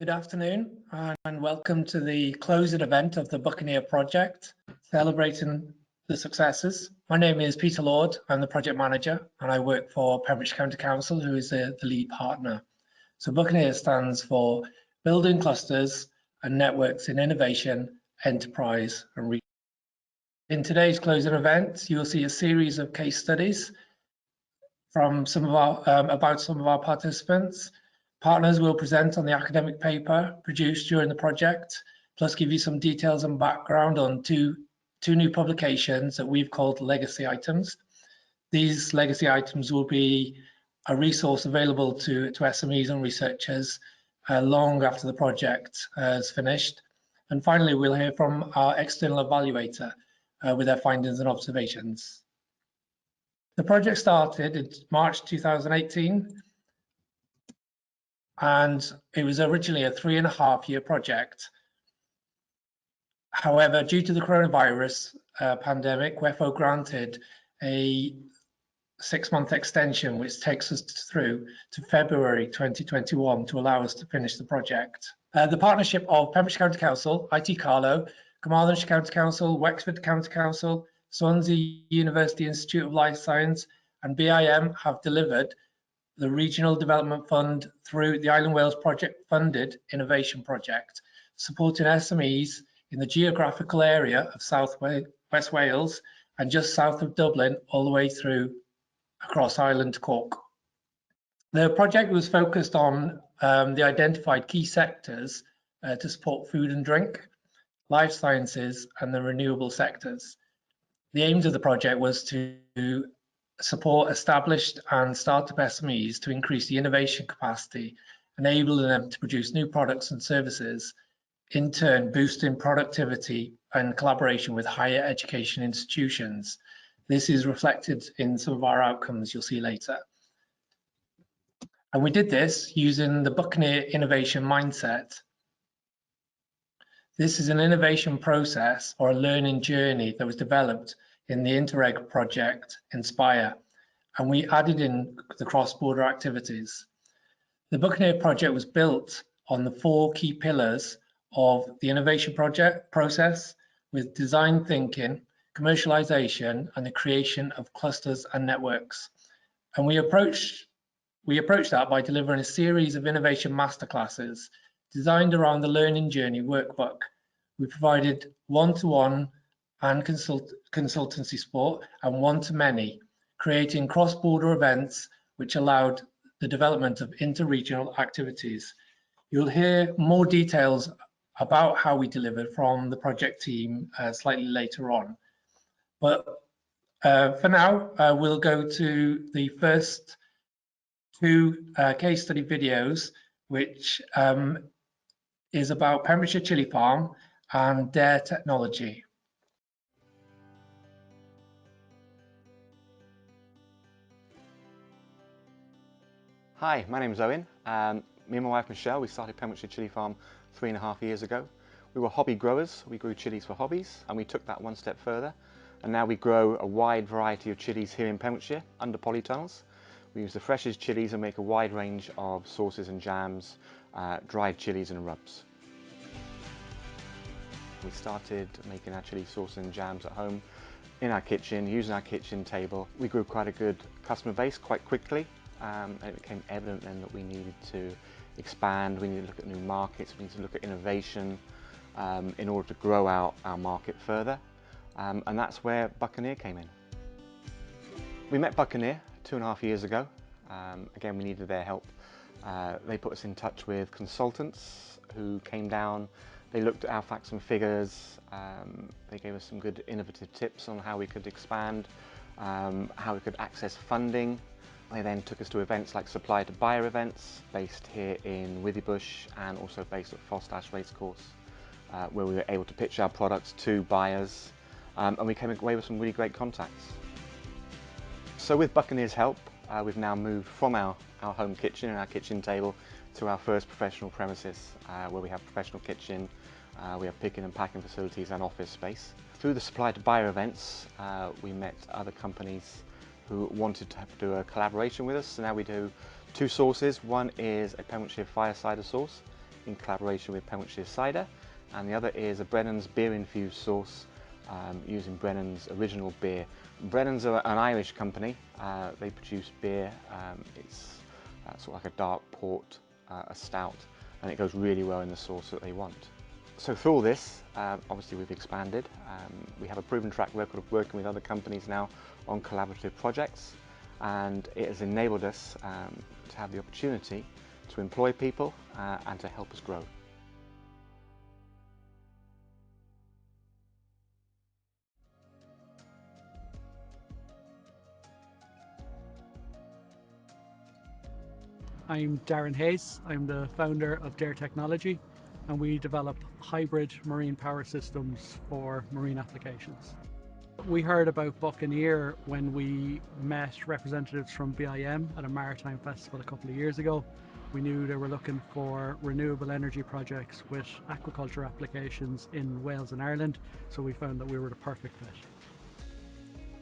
Good afternoon and welcome to the closing event of the Buccaneer project, celebrating the successes. My name is Peter Lord, I'm the project manager and I work for Pembrokeshire County Council, who is the lead partner. So Buccaneer stands for Building Clusters and Networks in Innovation, Enterprise and Research. In today's closing event, you'll see a series of case studies from about some of our participants. Partners will present on the academic paper produced during the project, plus give you some details and background on two new publications that we've called legacy items. These legacy items will be a resource available to SMEs and researchers long after the project is finished. And finally, we'll hear from our external evaluator with their findings and observations. The project started in March 2018, and it was originally a 3.5-year project. However, due to the coronavirus pandemic, WEFO granted a 6-month extension, which takes us through to February 2021 to allow us to finish the project. The partnership of Pembrokeshire County Council, IT Carlow, Carmarthenshire County Council, Wexford County Council, Swansea University Institute of Life Science and BIM have delivered the Regional Development Fund through the Island Wales Project funded innovation project, supporting SMEs in the geographical area of South West Wales and just south of Dublin, all the way through across Ireland to Cork. The project was focused on the identified key sectors to support food and drink, life sciences and the renewable sectors. The aims of the project was to support established and startup SMEs to increase the innovation capacity, enabling them to produce new products and services, in turn boosting productivity and collaboration with higher education institutions. This is reflected in some of our outcomes you'll see later. And we did this using the Buccaneer innovation mindset. This is an innovation process or a learning journey that was developed in the Interreg project Inspire, and we added in the cross-border activities. The Buccaneer project was built on the 4 key pillars of the innovation project process, with design thinking, commercialization, and the creation of clusters and networks. And we approached that by delivering a series of innovation masterclasses designed around the learning journey workbook. We provided one-to-one and consultancy support and one-to-many, creating cross-border events which allowed the development of inter-regional activities. You'll hear more details about how we delivered from the project team slightly later on. But for now, we'll go to the first 2 case study videos, which is about Pembrokeshire Chili Farm and their technology. Hi, my name is Owen. Me and my wife Michelle, we started Pembrokeshire Chili Farm 3.5 years ago. We were hobby growers, we grew chilies for hobbies, and we took that one step further. And now we grow a wide variety of chilies here in Pembrokeshire under polytunnels. We use the freshest chilies and make a wide range of sauces and jams, dried chilies and rubs. We started making our chili sauce and jams at home in our kitchen, using our kitchen table. We grew quite a good customer base quite quickly, and it became evident then that we needed to expand, we needed to look at new markets, we needed to look at innovation in order to grow out our market further. And that's where Buccaneer came in. We met Buccaneer 2.5 years ago. Again, we needed their help. They put us in touch with consultants who came down. They looked at our facts and figures. They gave us some good innovative tips on how we could expand, how we could access funding. They then took us to events like supplier to buyer events, based here in Withybush and also based at Fostash Racecourse, where we were able to pitch our products to buyers, and we came away with some really great contacts. So with Buccaneer's help, we've now moved from our home kitchen and our kitchen table to our first professional premises, where we have professional kitchen, we have picking and packing facilities and office space. Through the supplier to buyer events, we met other companies who wanted to do a collaboration with us. So now we do 2 sauces. One is a Pembrokeshire Firesider sauce. in collaboration with Pembrokeshire Cider, and the other is a Brennan's beer-infused sauce using Brennan's original beer. Brennan's are an Irish company. They produce beer. It's sort of like a dark port, a stout, and it goes really well in the sauce that they want. So through all this, obviously we've expanded. We have a proven track record of working with other companies now on collaborative projects, and it has enabled us to have the opportunity to employ people and to help us grow. I'm Darren Hayes. I'm the founder of DARE Technology, and we develop hybrid marine power systems for marine applications. We heard about Buccaneer when we met representatives from BIM at a maritime festival a couple of years ago. We knew they were looking for renewable energy projects with aquaculture applications in Wales and Ireland, so we found that we were the perfect fit.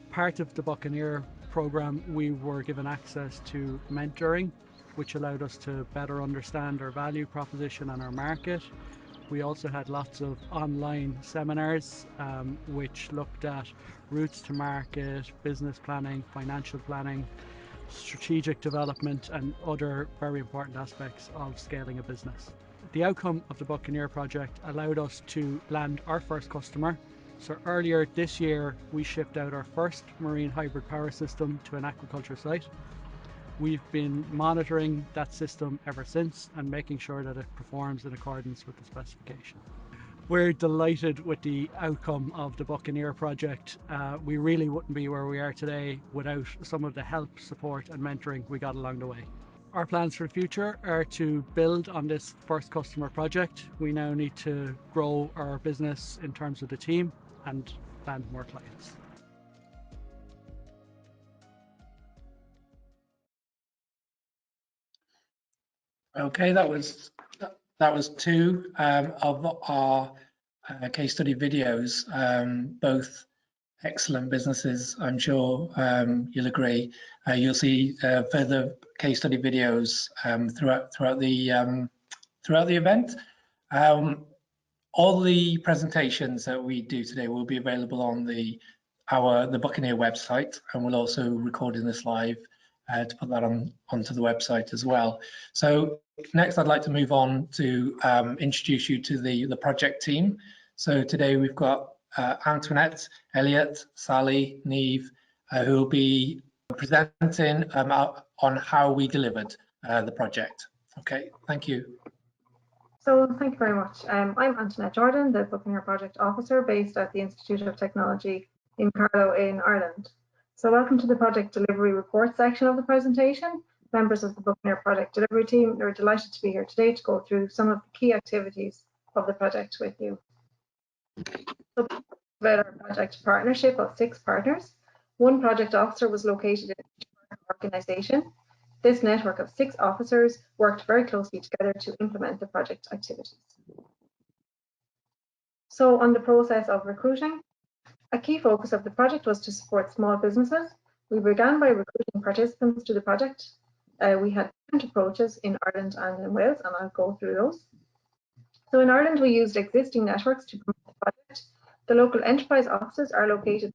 Part of the Buccaneer programme, we were given access to mentoring, which allowed us to better understand our value proposition and our market. We also had lots of online seminars which looked at routes to market, business planning, financial planning, strategic development and other very important aspects of scaling a business. The outcome of the Buccaneer project allowed us to land our first customer. So earlier this year we shipped out our first marine hybrid power system to an aquaculture site. We've been monitoring that system ever since and making sure that it performs in accordance with the specification. We're delighted with the outcome of the Buccaneer project. We really wouldn't be where we are today without some of the help, support and mentoring we got along the way. Our plans for the future are to build on this first customer project. We now need to grow our business in terms of the team and land more clients. Okay, that was two of our case study videos, both excellent businesses. I'm sure you'll agree. You'll see further case study videos throughout the event. All the presentations that we do today will be available on the Buccaneer website, and we'll also recording this live to put that onto the website as well. So next I'd like to move on to introduce you to the project team. So today we've got Antoinette, Elliot, Sally, Neve, who will be presenting on how we delivered the project. Okay, thank you. So thank you very much. I'm Antoinette Jordan, the Buccaneer Project Officer based at the Institute of Technology in Carlow in Ireland. So welcome to the project delivery report section of the presentation. Members of the Buccaneer project delivery team are delighted to be here today to go through some of the key activities of the project with you. So about our project partnership of 6 partners. 1 project officer was located in each organisation. This network of 6 officers worked very closely together to implement the project activities. So on the process of recruiting, a key focus of the project was to support small businesses. We began by recruiting participants to the project. We had different approaches in Ireland and in Wales, and I'll go through those. So in Ireland, we used existing networks to promote the project. The local enterprise offices are located in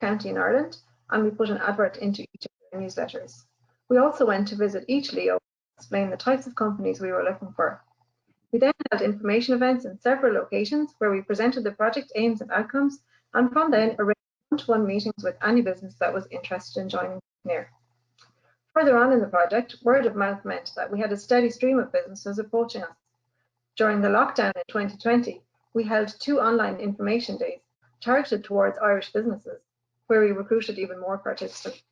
the county in Ireland, and we put an advert into each of their newsletters. We also went to visit each LEO to explain the types of companies we were looking for. We then held information events in several locations where we presented the project aims and outcomes, and from then arranged one-to-one meetings with any business that was interested in joining Buccaneer. Further on in the project, word of mouth meant that we had a steady stream of businesses approaching us. During the lockdown in 2020, we held 2 online information days targeted towards Irish businesses, where we recruited even more participants.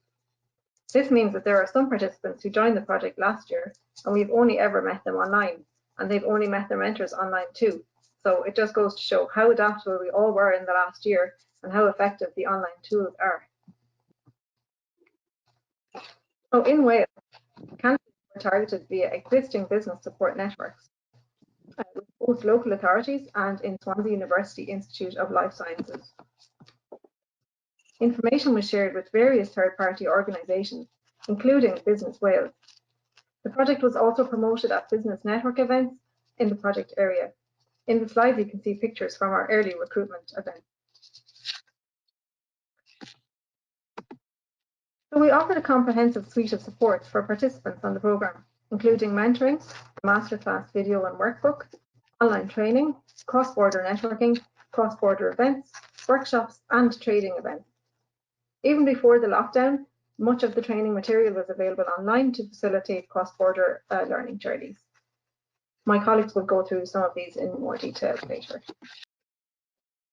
This means that there are some participants who joined the project last year, and we've only ever met them online, and they've only met their mentors online too. So it just goes to show how adaptable we all were in the last year and how effective the online tools are. So in Wales, candidates were targeted via existing business support networks with both local authorities and in Swansea University Institute of Life Sciences. Information was shared with various third-party organisations, including Business Wales. The project was also promoted at business network events in the project area. In the slides, you can see pictures from our early recruitment event. So we offered a comprehensive suite of supports for participants on the programme, including mentoring, the masterclass video and workbook, online training, cross-border networking, cross-border events, workshops and trading events. Even before the lockdown, much of the training material was available online to facilitate cross-border learning journeys. My colleagues will go through some of these in more detail later.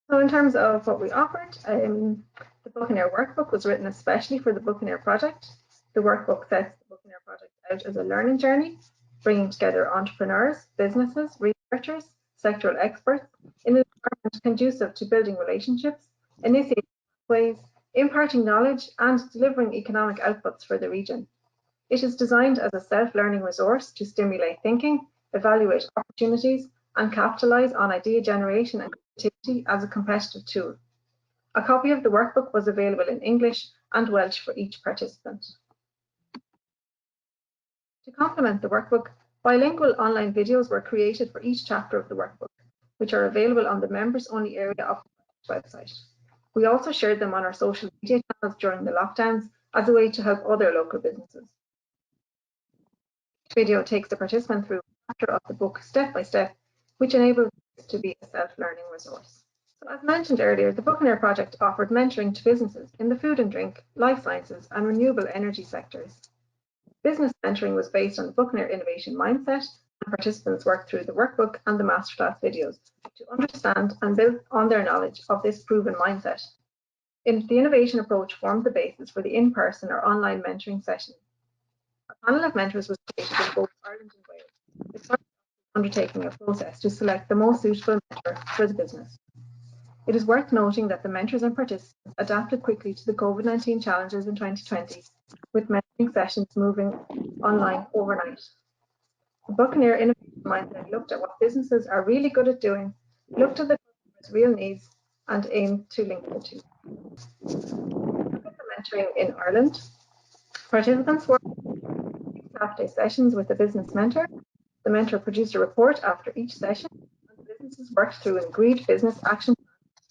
So in terms of what we offered, the Buccaneer workbook was written especially for the Buccaneer project. The workbook sets the Buccaneer project out as a learning journey, bringing together entrepreneurs, businesses, researchers, sectoral experts in an environment conducive to building relationships, initiating pathways, imparting knowledge and delivering economic outputs for the region. It is designed as a self-learning resource to stimulate thinking, evaluate opportunities and capitalise on idea generation and creativity as a competitive tool. A copy of the workbook was available in English and Welsh for each participant. To complement the workbook, bilingual online videos were created for each chapter of the workbook, which are available on the members-only area of the website. We also shared them on our social media channels during the lockdowns as a way to help other local businesses. Each video takes the participant through a chapter of the book step by step, which enables it to be a self-learning resource. So as mentioned earlier, the Buccaneer project offered mentoring to businesses in the food and drink, life sciences and renewable energy sectors. Business mentoring was based on the Buccaneer innovation mindset, and participants worked through the workbook and the masterclass videos to understand and build on their knowledge of this proven mindset. The innovation approach formed the basis for the in-person or online mentoring session. A panel of mentors was created in both Ireland and Wales, with undertaking a process to select the most suitable mentor for the business. It is worth noting that the mentors and participants adapted quickly to the COVID-19 challenges in 2020, with mentoring sessions moving online overnight. The Buccaneer innovation mindset looked at what businesses are really good at doing, looked at the customer's real needs, and aimed to link the two. Look at the mentoring in Ireland. Participants worked half-day sessions with the business mentor. The mentor produced a report after each session, and the businesses worked through an agreed business action plan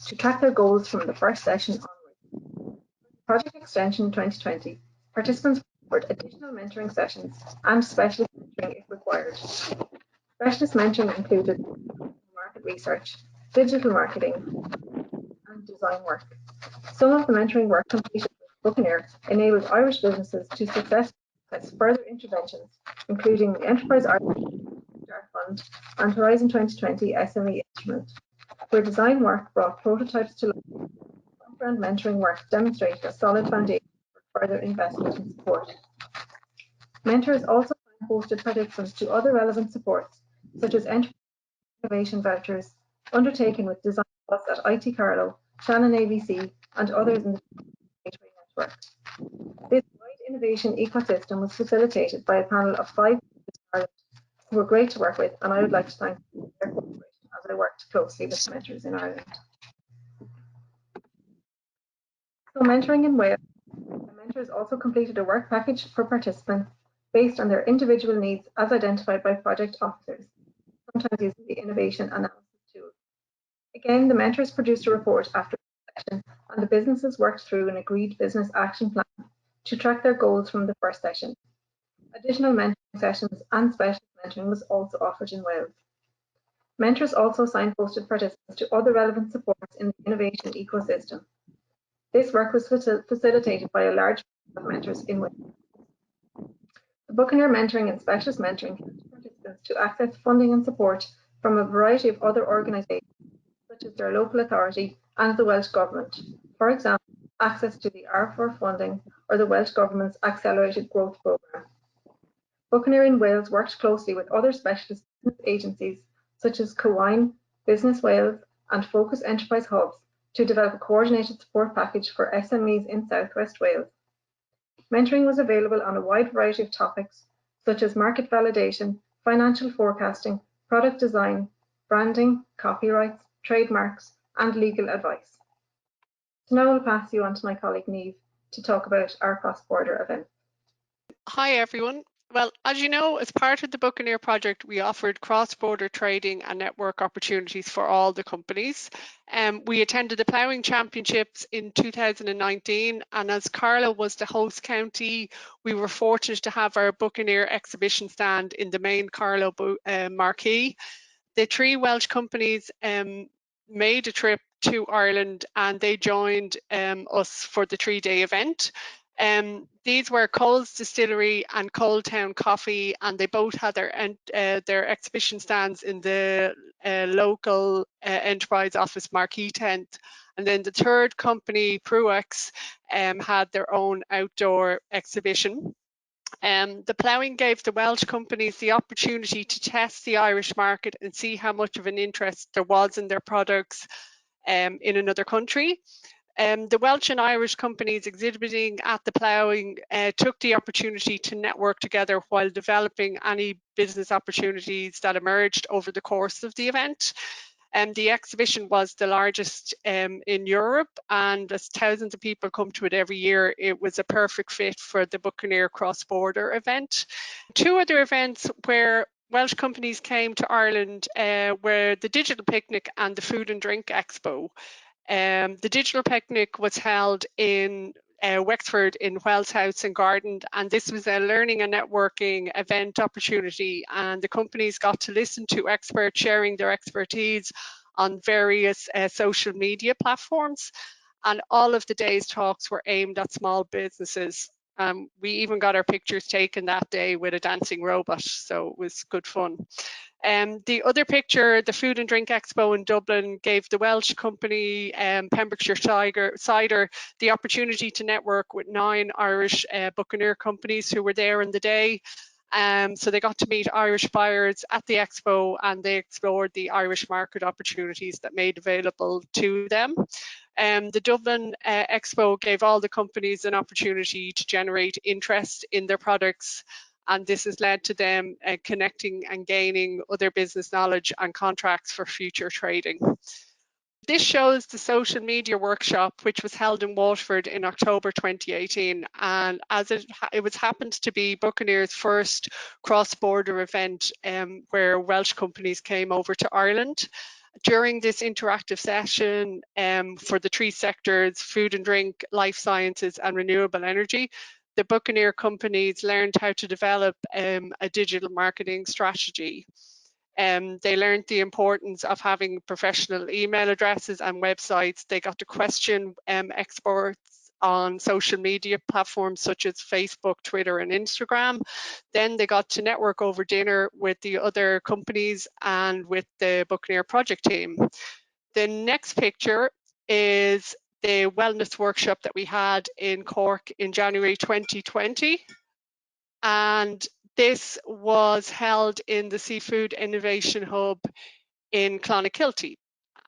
to track their goals from the first session onwards. Project Extension 2020, participants offered additional mentoring sessions and specialist mentoring if required. Specialist mentoring included market research, digital marketing, and design work. Some of the mentoring work completed with Buccaneer enabled Irish businesses to successfully access further interventions, including the Enterprise Ireland Start Fund and Horizon 2020 SME Instrument, where design work brought prototypes to life. Background mentoring work demonstrated a solid foundation for further investment and support. Mentors also signposted participants to other relevant supports, such as enterprise innovation vouchers, undertaken with Design Plus at IT Carlow, Shannon ABC, and others in the Gateway network. This wide innovation ecosystem was facilitated by a panel of 5 Ireland who were great to work with, and I would like to thank their cooperation as I worked closely with mentors in Ireland. So mentoring in Wales, the mentors also completed a work package for participants based on their individual needs as identified by project officers, sometimes using the innovation analysis tool. Again, the mentors produced a report after the session, and the businesses worked through an agreed business action plan to track their goals from the first session. Additional mentoring sessions and specialist mentoring was also offered in Wales. Mentors also signposted participants to other relevant supports in the innovation ecosystem. This work was facilitated by a large group of mentors in Wales. The Buccaneer mentoring and specialist mentoring helped participants to access funding and support from a variety of other organisations, such as their local authority and the Welsh Government. For example, access to the R4 funding or the Welsh Government's Accelerated Growth Programme. Buccaneer in Wales worked closely with other specialist business agencies such as COWINE, Business Wales and Focus Enterprise Hubs to develop a coordinated support package for SMEs in South West Wales. Mentoring was available on a wide variety of topics such as market validation, financial forecasting, product design, branding, copyrights, trademarks and legal advice. So now I'll pass you on to my colleague Niamh to talk about our cross-border event. Hi everyone, Well, as you know, as part of the Buccaneer project, we offered cross-border trading and network opportunities for all the companies. We attended the Ploughing Championships in 2019, and as Carlow was the host county, we were fortunate to have our Buccaneer exhibition stand in the main Carlow marquee. The 3 Welsh companies made a trip to Ireland, and they joined us for the 3-day event. These were Coles Distillery and Cold Town Coffee, and they both had their exhibition stands in the local enterprise office marquee tent. And then the third company, Pruex, had their own outdoor exhibition. The ploughing gave the Welsh companies the opportunity to test the Irish market and see how much of an interest there was in their products in another country. The Welsh and Irish companies exhibiting at the ploughing took the opportunity to network together while developing any business opportunities that emerged over the course of the event. The exhibition was the largest in Europe, and as thousands of people come to it every year, it was a perfect fit for the Buccaneer cross-border event. 2 other events where Welsh companies came to Ireland were the Digital Picnic and the Food and Drink Expo. The Digital Picnic was held in Wexford in Wells House and Garden, and this was a learning and networking event opportunity, and the companies got to listen to experts sharing their expertise on various social media platforms, and all of the day's talks were aimed at small businesses. We even got our pictures taken that day with a dancing robot, so it was good fun. The other picture, the Food and Drink Expo in Dublin, gave the Welsh company Pembrokeshire Cider the opportunity to network with 9 Irish Buccaneer companies who were there on the day. So they got to meet Irish buyers at the expo, and they explored the Irish market opportunities that made available to them. The Dublin Expo gave all the companies an opportunity to generate interest in their products, and this has led to them connecting and gaining other business knowledge and contracts for future trading. This shows the social media workshop, which was held in Waterford in October 2018, and as it happened to be Buccaneer's first cross-border event where Welsh companies came over to Ireland. During this interactive session for the 3 sectors, food and drink, life sciences and renewable energy, the Buccaneer companies learned how to develop a digital marketing strategy. They learned the importance of having professional email addresses and websites. They got to question experts on social media platforms such as Facebook, Twitter and Instagram. Then they got to network over dinner with the other companies and with the Buccaneer project team. The next picture is the wellness workshop that we had in Cork in January 2020. And this was held in the Seafood Innovation Hub in Clonakilty,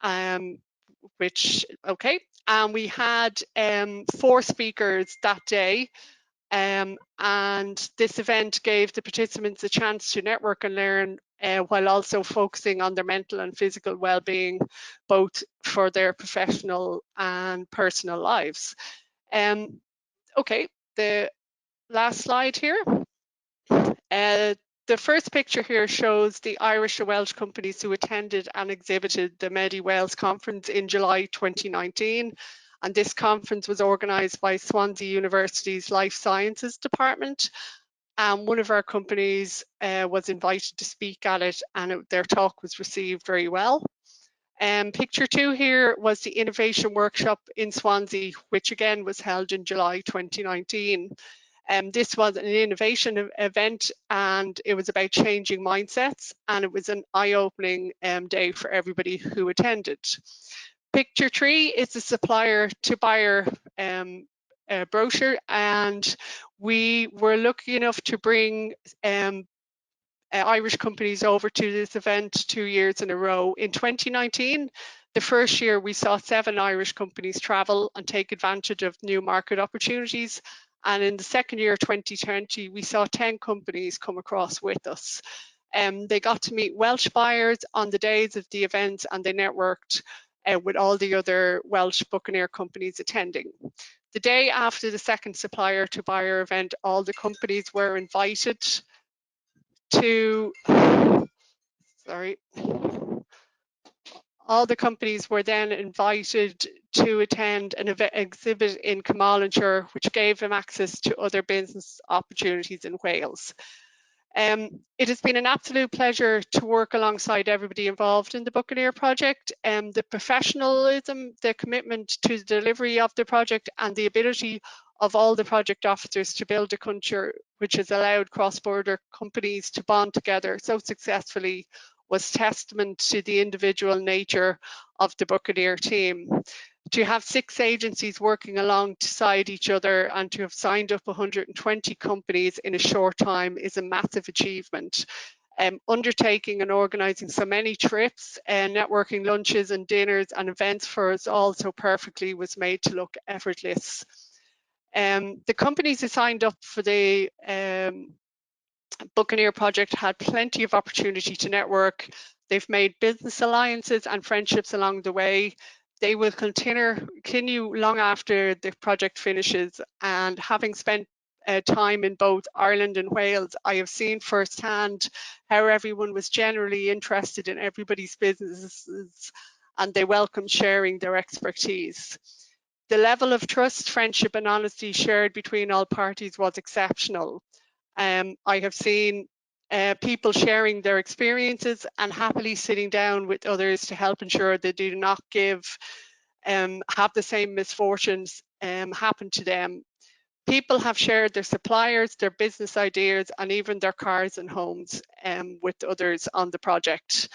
and we had 4 speakers that day, and this event gave the participants a chance to network and learn while also focusing on their mental and physical well-being, both for their professional and personal lives. The last slide here. The first picture here shows the Irish and Welsh companies who attended and exhibited the Medi Wales conference in July 2019. And this conference was organised by Swansea University's Life Sciences Department. And one of our companies was invited to speak at it, and their talk was received very well. Picture 2 here was the Innovation Workshop in Swansea, which again was held in July 2019. This was an innovation event, and it was about changing mindsets, and it was an eye-opening day for everybody who attended. Picture 3 is the supplier to buyer brochure, and we were lucky enough to bring Irish companies over to this event 2 years in a row. In 2019, the first year, we saw 7 Irish companies travel and take advantage of new market opportunities. And in the second year, 2020, we saw 10 companies come across with us. They got to meet Welsh buyers on the days of the event, and they networked with all the other Welsh Buccaneer companies attending. The day after the second supplier to buyer event, all the companies were invited to, sorry, all the companies were then invited to attend an exhibit in Carmarthenshire, which gave them access to other business opportunities in Wales. It has been an absolute pleasure to work alongside everybody involved in the Buccaneer project. The professionalism, the commitment to the delivery of the project, and the ability of all the project officers to build a culture which has allowed cross-border companies to bond together so successfully was testament to the individual nature of the Buccaneer team. To have 6 agencies working alongside each other and to have signed up 120 companies in a short time is a massive achievement. Undertaking and organising so many trips and networking lunches and dinners and events for us all so perfectly was made to look effortless. The companies who signed up for the Buccaneer project had plenty of opportunity to network. They've made business alliances and friendships along the way. They will continue long after the project finishes, and having spent time in both Ireland and Wales, I have seen firsthand how everyone was generally interested in everybody's businesses and they welcomed sharing their expertise. The level of trust, friendship and honesty shared between all parties was exceptional. I have seen people sharing their experiences and happily sitting down with others to help ensure they do not have the same misfortunes happen to them. People have shared their suppliers, their business ideas, and even their cars and homes with others on the project.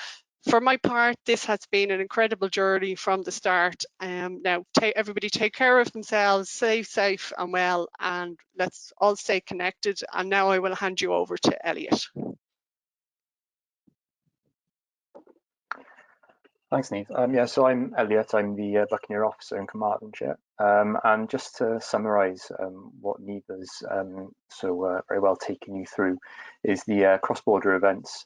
For my part, this has been an incredible journey from the start. Now, everybody take care of themselves, stay safe and well, and let's all stay connected. And now I will hand you over to Elliot. Thanks, Niamh. Yeah, so I'm Elliot. I'm the Buccaneer officer in Carmarthenshire. And just to summarise what Niamh has very well taken you through is the cross-border events.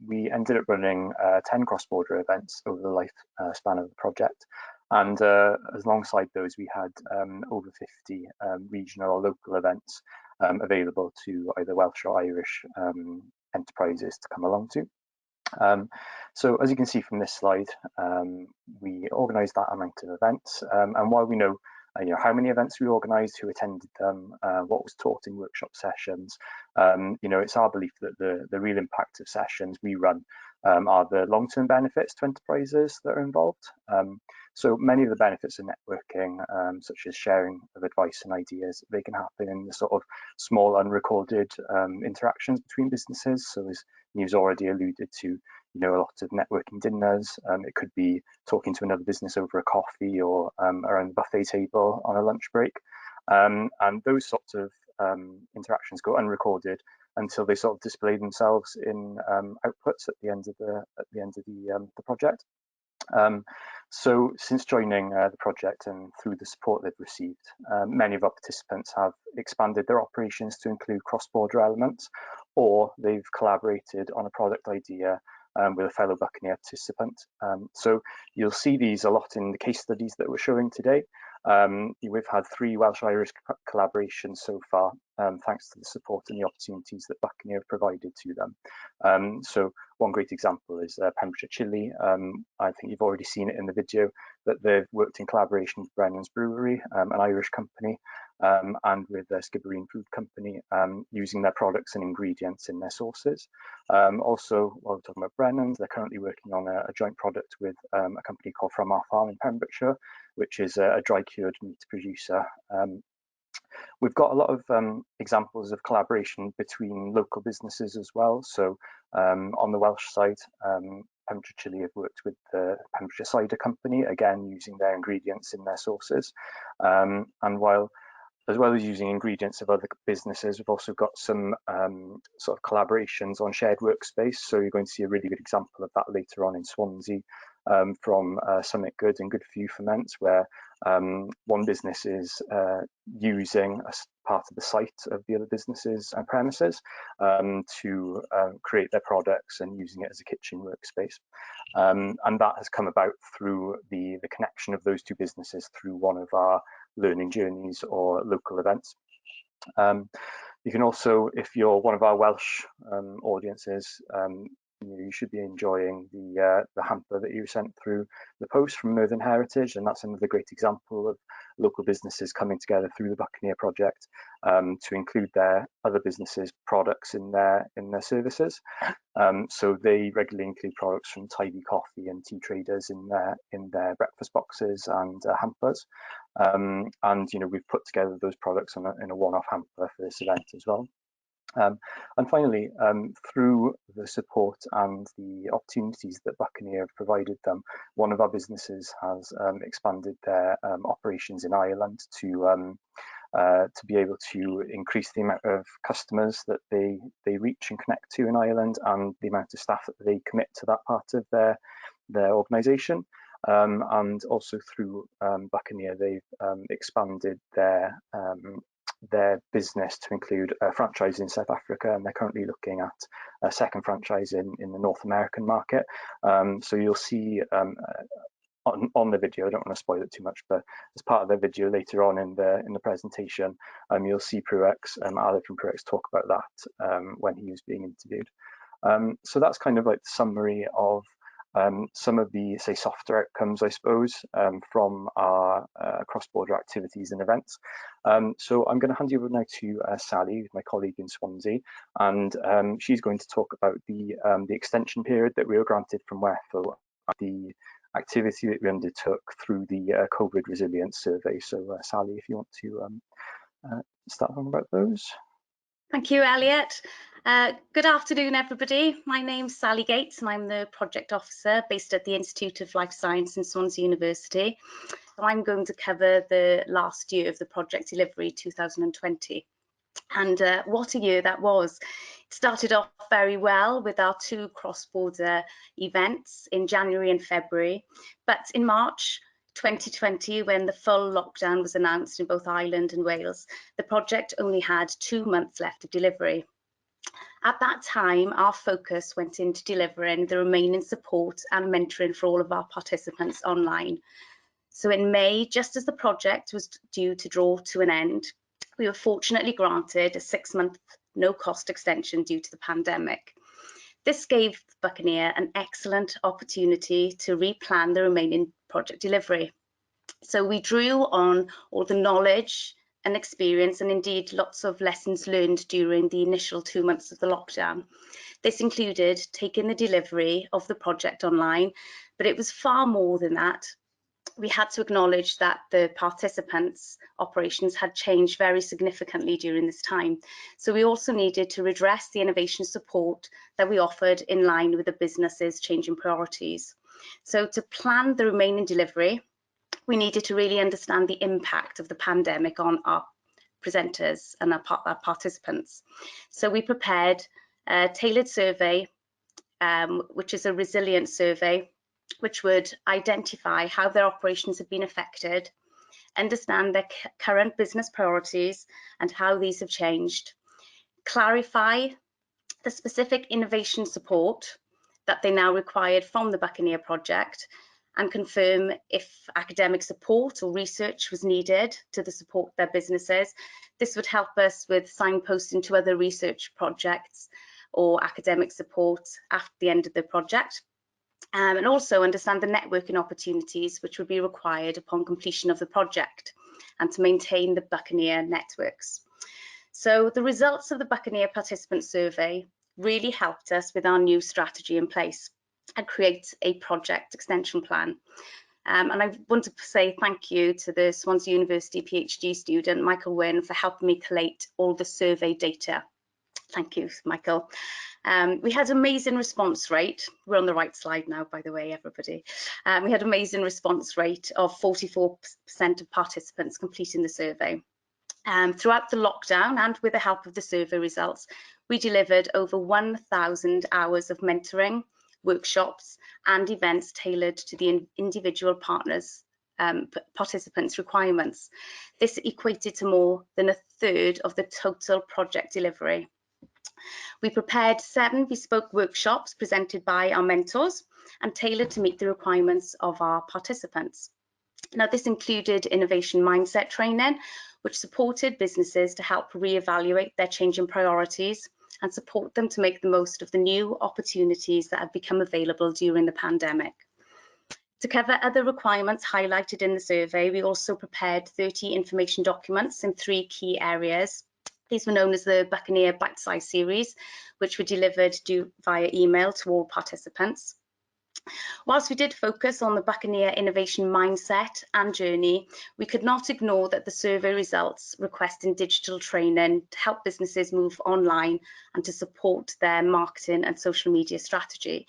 We ended up running 10 cross-border events over the life span of the project. And alongside those, we had over 50 regional or local events available to either Welsh or Irish enterprises to come along to. So as you can see from this slide, we organised that amount of events, and while we know how many events we organised, who attended them, what was taught in workshop sessions, it's our belief that the real impact of sessions we run are the long-term benefits to enterprises that are involved. So many of the benefits of networking, such as sharing of advice and ideas, they can happen in the sort of small unrecorded interactions between businesses. So as Niamh's already alluded to, a lot of networking dinners. It could be talking to another business over a coffee or around the buffet table on a lunch break. And those sorts of interactions go unrecorded until they sort of display themselves in outputs at the end of the project. So since joining the project and through the support they've received, many of our participants have expanded their operations to include cross-border elements, or they've collaborated on a product idea with a fellow Buccaneer participant. So you'll see these a lot in the case studies that we're showing today. We've had 3 Welsh-Irish collaborations so far, thanks to the support and the opportunities that Buccaneer have provided to them. So one great example is Pembrokeshire Chili. I think you've already seen it in the video, that they've worked in collaboration with Brennan's Brewery, an Irish company, and with the Skibbereen Food Company, using their products and ingredients in their sauces. Also, while we're talking about Brennan's, they're currently working on a joint product with a company called From Our Farm in Pembrokeshire, which is a dry cured meat producer. We've got a lot of examples of collaboration between local businesses as well. So on the Welsh side, Pembrokeshire Chili have worked with the Pembrokeshire Cider Company, again using their ingredients in their sauces. And as well as using ingredients of other businesses, we've also got some sort of collaborations on shared workspace. So you're going to see a really good example of that later on in Swansea, from Summit Good and Good For You Ferments, where one business is using a part of the site of the other business's premises to create their products and using it as a kitchen workspace. And that has come about through the connection of those 2 businesses through one of our learning journeys or local events. You can also, if you're one of our Welsh audiences, you should be enjoying the hamper that you sent through the post from Northern Heritage, and that's another great example of local businesses coming together through the Buccaneer project to include their other businesses' products in their services. So they regularly include products from Tidy Coffee and Tea Traders in their breakfast boxes and hampers. And we've put together those products in a one-off hamper for this event as well. And finally, through the support and the opportunities that Buccaneer have provided them, one of our businesses has expanded their operations in Ireland to be able to increase the amount of customers that they reach and connect to in Ireland, and the amount of staff that they commit to that part of their organisation. And also through Buccaneer, they've expanded their business to include a franchise in South Africa, and they're currently looking at a second franchise in the North American market. So you'll see on the video, I don't want to spoil it too much, but as part of the video later on in the presentation, you'll see Aled from Pruex talk about that when he was being interviewed. So that's kind of like the summary of some of the, say, softer outcomes, I suppose, from our cross-border activities and events. So I'm going to hand you over now to Sally, my colleague in Swansea, and she's going to talk about the extension period that we were granted from WEFO, the activity that we undertook through the COVID resilience survey. So Sally, if you want to start talking about those. Thank you, Elliot. Good afternoon, everybody. My name's Sally Gates, and I'm the project officer based at the Institute of Life Science in Swansea University. So I'm going to cover the last year of the project delivery, 2020. And what a year that was. It started off very well with our 2 cross-border events in January and February. But in March 2020, when the full lockdown was announced in both Ireland and Wales, the project only had 2 months left of delivery. At that time, our focus went into delivering the remaining support and mentoring for all of our participants online. So in May, just as the project was due to draw to an end, we were fortunately granted a 6-month no-cost extension due to the pandemic. This gave Buccaneer an excellent opportunity to replan the remaining project delivery. So we drew on all the knowledge and experience, and indeed lots of lessons learned during the initial 2 months of the lockdown. This included taking the delivery of the project online, but it was far more than that. We had to acknowledge that the participants' operations had changed very significantly during this time. So we also needed to redress the innovation support that we offered in line with the business's changing priorities. So to plan the remaining delivery, we needed to really understand the impact of the pandemic on our presenters and our participants. So we prepared a tailored survey, which is a resilience survey, which would identify how their operations have been affected, understand their current business priorities and how these have changed, clarify the specific innovation support that they now required from the Buccaneer project, and confirm if academic support or research was needed to support their businesses. This would help us with signposting to other research projects or academic support after the end of the project. And also understand the networking opportunities which would be required upon completion of the project, and to maintain the Buccaneer networks. So the results of the Buccaneer participant survey really helped us with our new strategy in place and create a project extension plan. And I want to say thank you to the Swansea University PhD student, Michael Wynne, for helping me collate all the survey data. Thank you, Michael. We had amazing response rate. We're on the right slide now, by the way, everybody. We had amazing response rate of 44% of participants completing the survey. Throughout the lockdown, and with the help of the survey results, we delivered over 1,000 hours of mentoring, workshops and events tailored to the individual participants' requirements. This equated to more than 1/3 of the total project delivery. We prepared 7 bespoke workshops presented by our mentors and tailored to meet the requirements of our participants. Now, this included innovation mindset training, which supported businesses to help reevaluate their changing priorities and support them to make the most of the new opportunities that have become available during the pandemic. To cover other requirements highlighted in the survey, we also prepared 30 information documents in 3 key areas. These were known as the Buccaneer Bite-Size series, which were delivered via email to all participants. Whilst we did focus on the Buccaneer innovation mindset and journey, we could not ignore that the survey results requesting digital training to help businesses move online and to support their marketing and social media strategy.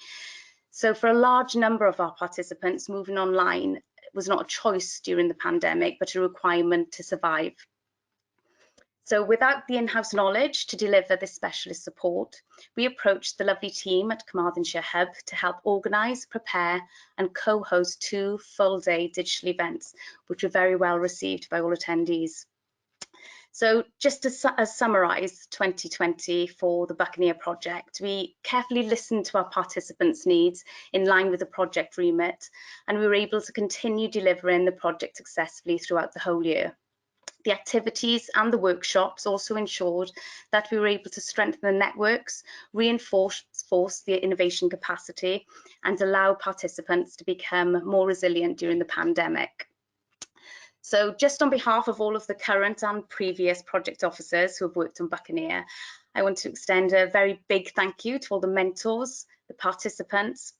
So for a large number of our participants, moving online was not a choice during the pandemic, but a requirement to survive. So without the in-house knowledge to deliver this specialist support, we approached the lovely team at Carmarthenshire Hub to help organise, prepare and co-host 2 full-day digital events, which were very well received by all attendees. So just to summarise 2020 for the Buccaneer project, we carefully listened to our participants' needs in line with the project remit, and we were able to continue delivering the project successfully throughout the whole year. The activities and the workshops also ensured that we were able to strengthen the networks, reinforce the innovation capacity, and allow participants to become more resilient during the pandemic. So just on behalf of all of the current and previous project officers who have worked on Buccaneer, I want to extend a very big thank you to all the mentors, the participants,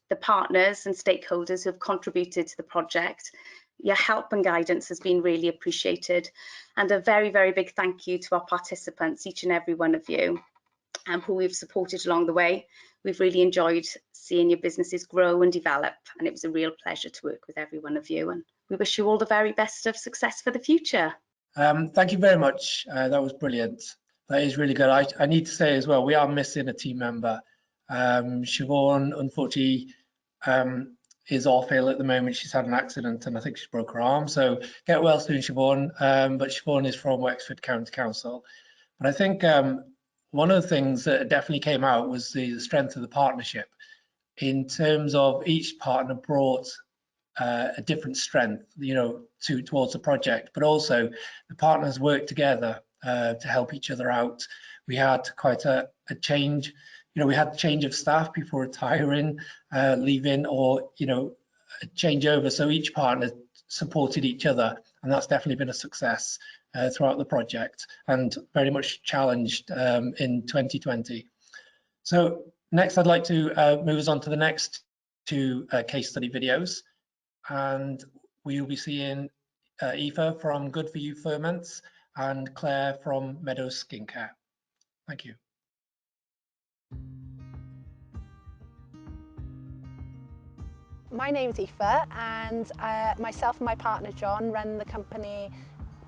the partners and stakeholders who have contributed to the project. Your help and guidance has been really appreciated, and a very, very big thank you to our participants, each and every one of you, who we've supported along the way. We've really enjoyed seeing your businesses grow and develop, and it was a real pleasure to work with every one of you, and we wish you all the very best of success for the future. Thank you very much. That was brilliant. That is really good. I need to say as well, we are missing a team member. Siobhan, unfortunately, is off ill at the moment. She's had an accident and I think she broke her arm. So get well soon, Siobhan. But Siobhan is from Wexford County Council. But I think one of the things that definitely came out was the strength of the partnership in terms of each partner brought a different strength, towards the project, but also the partners worked together to help each other out. We had quite a change. We had a change of staff, people retiring, leaving, or a changeover. So each partner supported each other, and that's definitely been a success throughout the project, and very much challenged in 2020. So next, I'd like to move us on to the next 2 case study videos, and we will be seeing Aoife from Good For You Ferments and Claire from Meadows Skincare. Thank you. My name's Aoife, and myself and my partner John run the company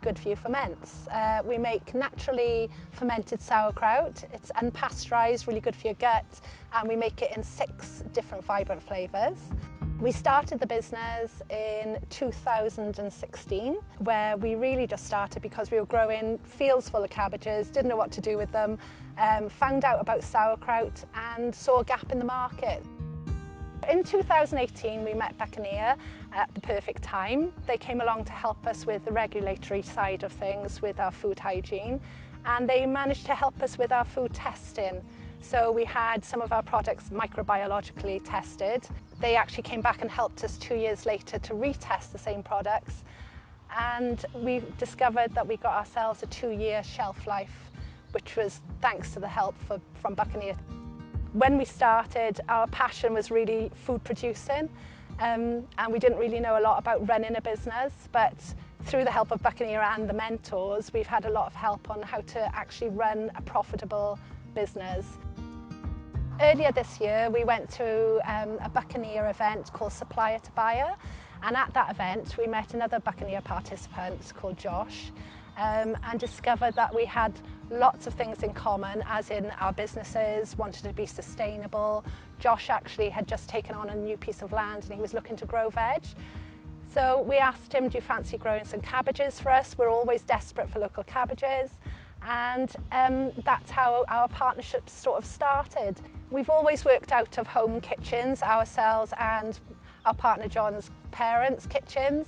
Good For You Ferments. We make naturally fermented sauerkraut. It's unpasteurised, really good for your gut, and we make it in 6 different vibrant flavours. We started the business in 2016, where we really just started because we were growing fields full of cabbages, didn't know what to do with them, found out about sauerkraut and saw a gap in the market. In 2018, we met Buccaneer at the perfect time. They came along to help us with the regulatory side of things with our food hygiene, and they managed to help us with our food testing. So we had some of our products microbiologically tested. They actually came back and helped us 2 years later to retest the same products, and we discovered that we got ourselves a 2-year shelf life, which was thanks to the help from Buccaneer. When we started, our passion was really food producing, and we didn't really know a lot about running a business, but through the help of Buccaneer and the mentors, we've had a lot of help on how to actually run a profitable business. Earlier this year, we went to a Buccaneer event called Supplier to Buyer, and at that event, we met another Buccaneer participant called Josh, and discovered that we had lots of things in common, as in our businesses wanted to be sustainable. Josh actually had just taken on a new piece of land and he was looking to grow veg. So we asked him, do you fancy growing some cabbages for us? We're always desperate for local cabbages. And that's how our partnership sort of started. We've always worked out of home kitchens, ourselves and our partner John's parents' kitchens.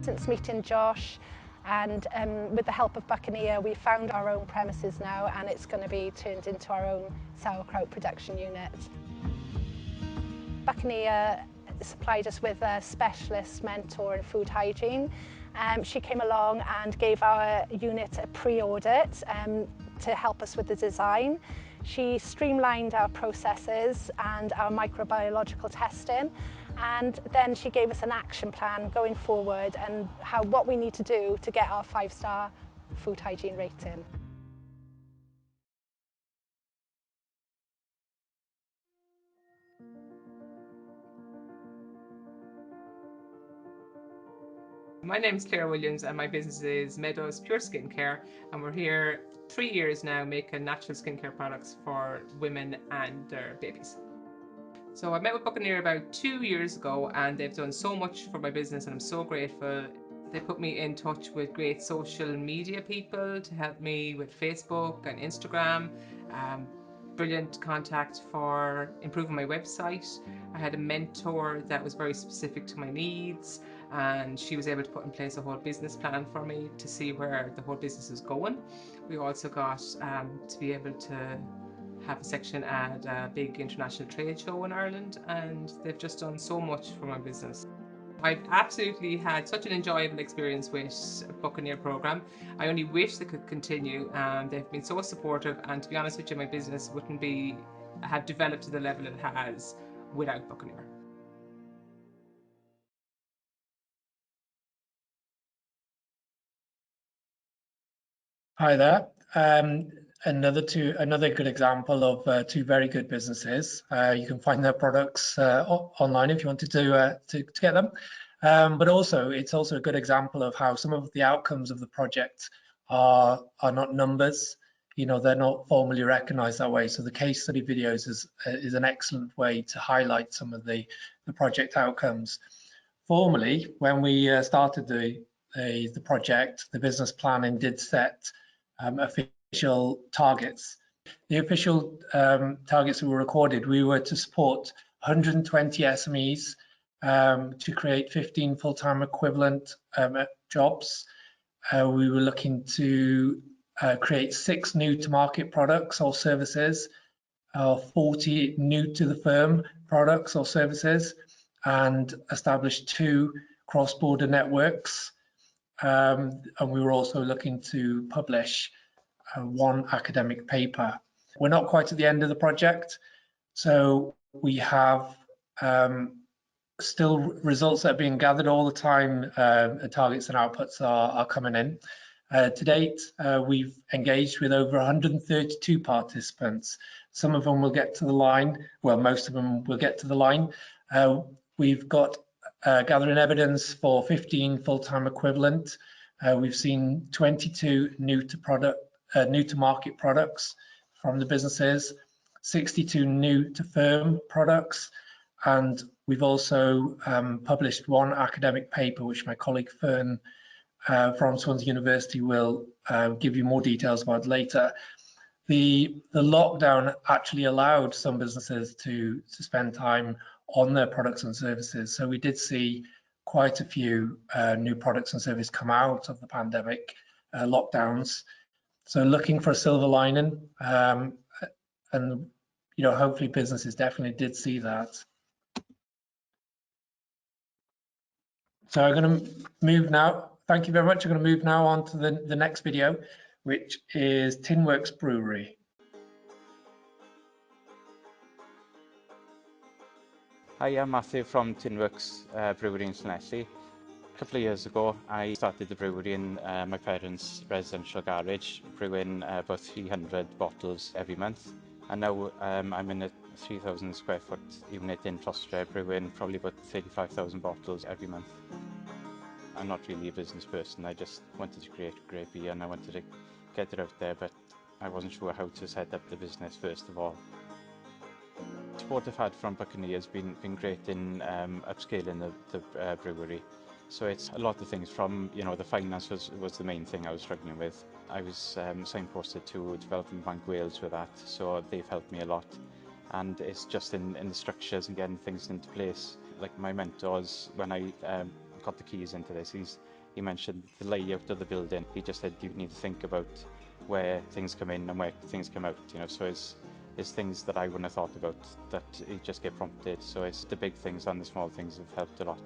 Since meeting Josh, And with the help of Buccaneer, we found our own premises now, and it's going to be turned into our own sauerkraut production unit. Buccaneer supplied us with a specialist mentor in food hygiene. She came along and gave our unit a pre-audit to help us with the design. She streamlined our processes and our microbiological testing, and then she gave us an action plan going forward and what we need to do to get our 5-star food hygiene rating. My name is Claire Williams and my business is Meadows Pure Skincare, and we're here 3 years now making natural skincare products for women and their babies. So I met with Buccaneer about 2 years ago, and they've done so much for my business and I'm so grateful. They put me in touch with great social media people to help me with Facebook and Instagram. Brilliant contact for improving my website. I had a mentor that was very specific to my needs, and she was able to put in place a whole business plan for me to see where the whole business is going. We also got to be able to have a section at a big international trade show in Ireland, and they've just done so much for my business. I've absolutely had such an enjoyable experience with Buccaneer programme. I only wish they could continue. They've been so supportive, and to be honest with you, my business wouldn't have developed to the level it has without Buccaneer. Hi there. Another good example of two very good businesses. You can find their products online if you wanted to get them. But also, it's also a good example of how some of the outcomes of the project are not numbers. You know, they're not formally recognised that way. So the case study videos is an excellent way to highlight some of the project outcomes. Formally, when we started the project, the business planning did set official targets. The official targets that were recorded, we were to support 120 SMEs to create 15 full-time equivalent jobs. We were looking to create 6 new-to-market products or services, 40 new-to-the-firm products or services, and establish 2 cross-border networks. And we were also looking to publish 1 academic paper. We're not quite at the end of the project, so we have still results that are being gathered all the time. Targets and outputs are coming in. To date, we've engaged with over 132 participants. Some of them will get to the line. Well, most of them will get to the line. We've got gathering evidence for 15 full-time equivalent. We've seen 22 new-to-market products from the businesses, 62 new-to-firm products, and we've also published 1 academic paper, which my colleague Fern from Swansea University will give you more details about later. The lockdown actually allowed some businesses to spend time on their products and services. So we did see quite a few new products and services come out of the pandemic lockdowns. So looking for a silver lining, and you know, hopefully businesses definitely did see that. So I'm going to move now. Thank you very much. I'm going to move now on to the next video, which is Tinworks Brewery. Hi, I'm Matthew from Tinworks Brewery in Llanelli. A couple of years ago, I started the brewery in my parents' residential garage, brewing about 300 bottles every month. And now I'm in a 3,000 square foot unit in Gloucester, brewing probably about 35,000 bottles every month. I'm not really a business person. I just wanted to create great beer and I wanted to get it out there, but I wasn't sure how to set up the business first of all. The support I've had from Buccaneer has been great in upscaling the brewery. So it's a lot of things from, you know, the finance was the main thing I was struggling with. I was signposted to Development Bank Wales with that, so they've helped me a lot. And it's just in the structures and getting things into place. Like my mentors, when I got the keys into this, he mentioned the layout of the building. He just said you need to think about where things come in and where things come out, you know, so it's things that I wouldn't have thought about that you just get prompted. So it's the big things and the small things have helped a lot.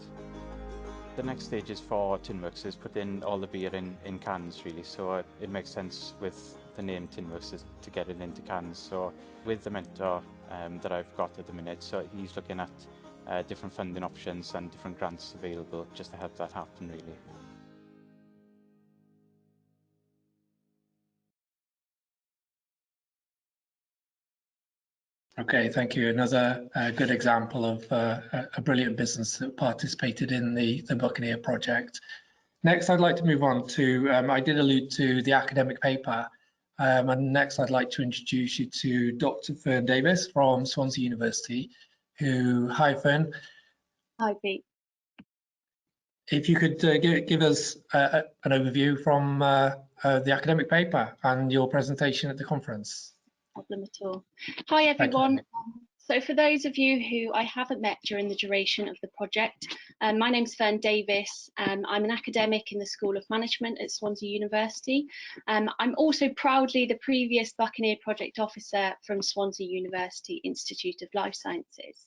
The next stage is for Tinworks is put in all the beer in cans really, so it makes sense with the name Tinworks is to get it into cans. So with the mentor that I've got at the minute, so he's looking at different funding options and different grants available just to help that happen really. Okay, thank you. Another good example of a brilliant business that participated in the Buccaneer project. Next, I'd like to move on to, I did allude to the academic paper, and next I'd like to introduce you to Dr. Fern Davis from Swansea University, who, hi Fern. Hi Pete. If you could give us an overview from the academic paper and your presentation at the conference. No problem at all. Hi everyone. So for those of you who I haven't met during the duration of the project, my name's Fern Davis. I'm an academic in the School of Management at Swansea University. I'm also proudly the previous Buccaneer project officer from Swansea University Institute of Life Sciences.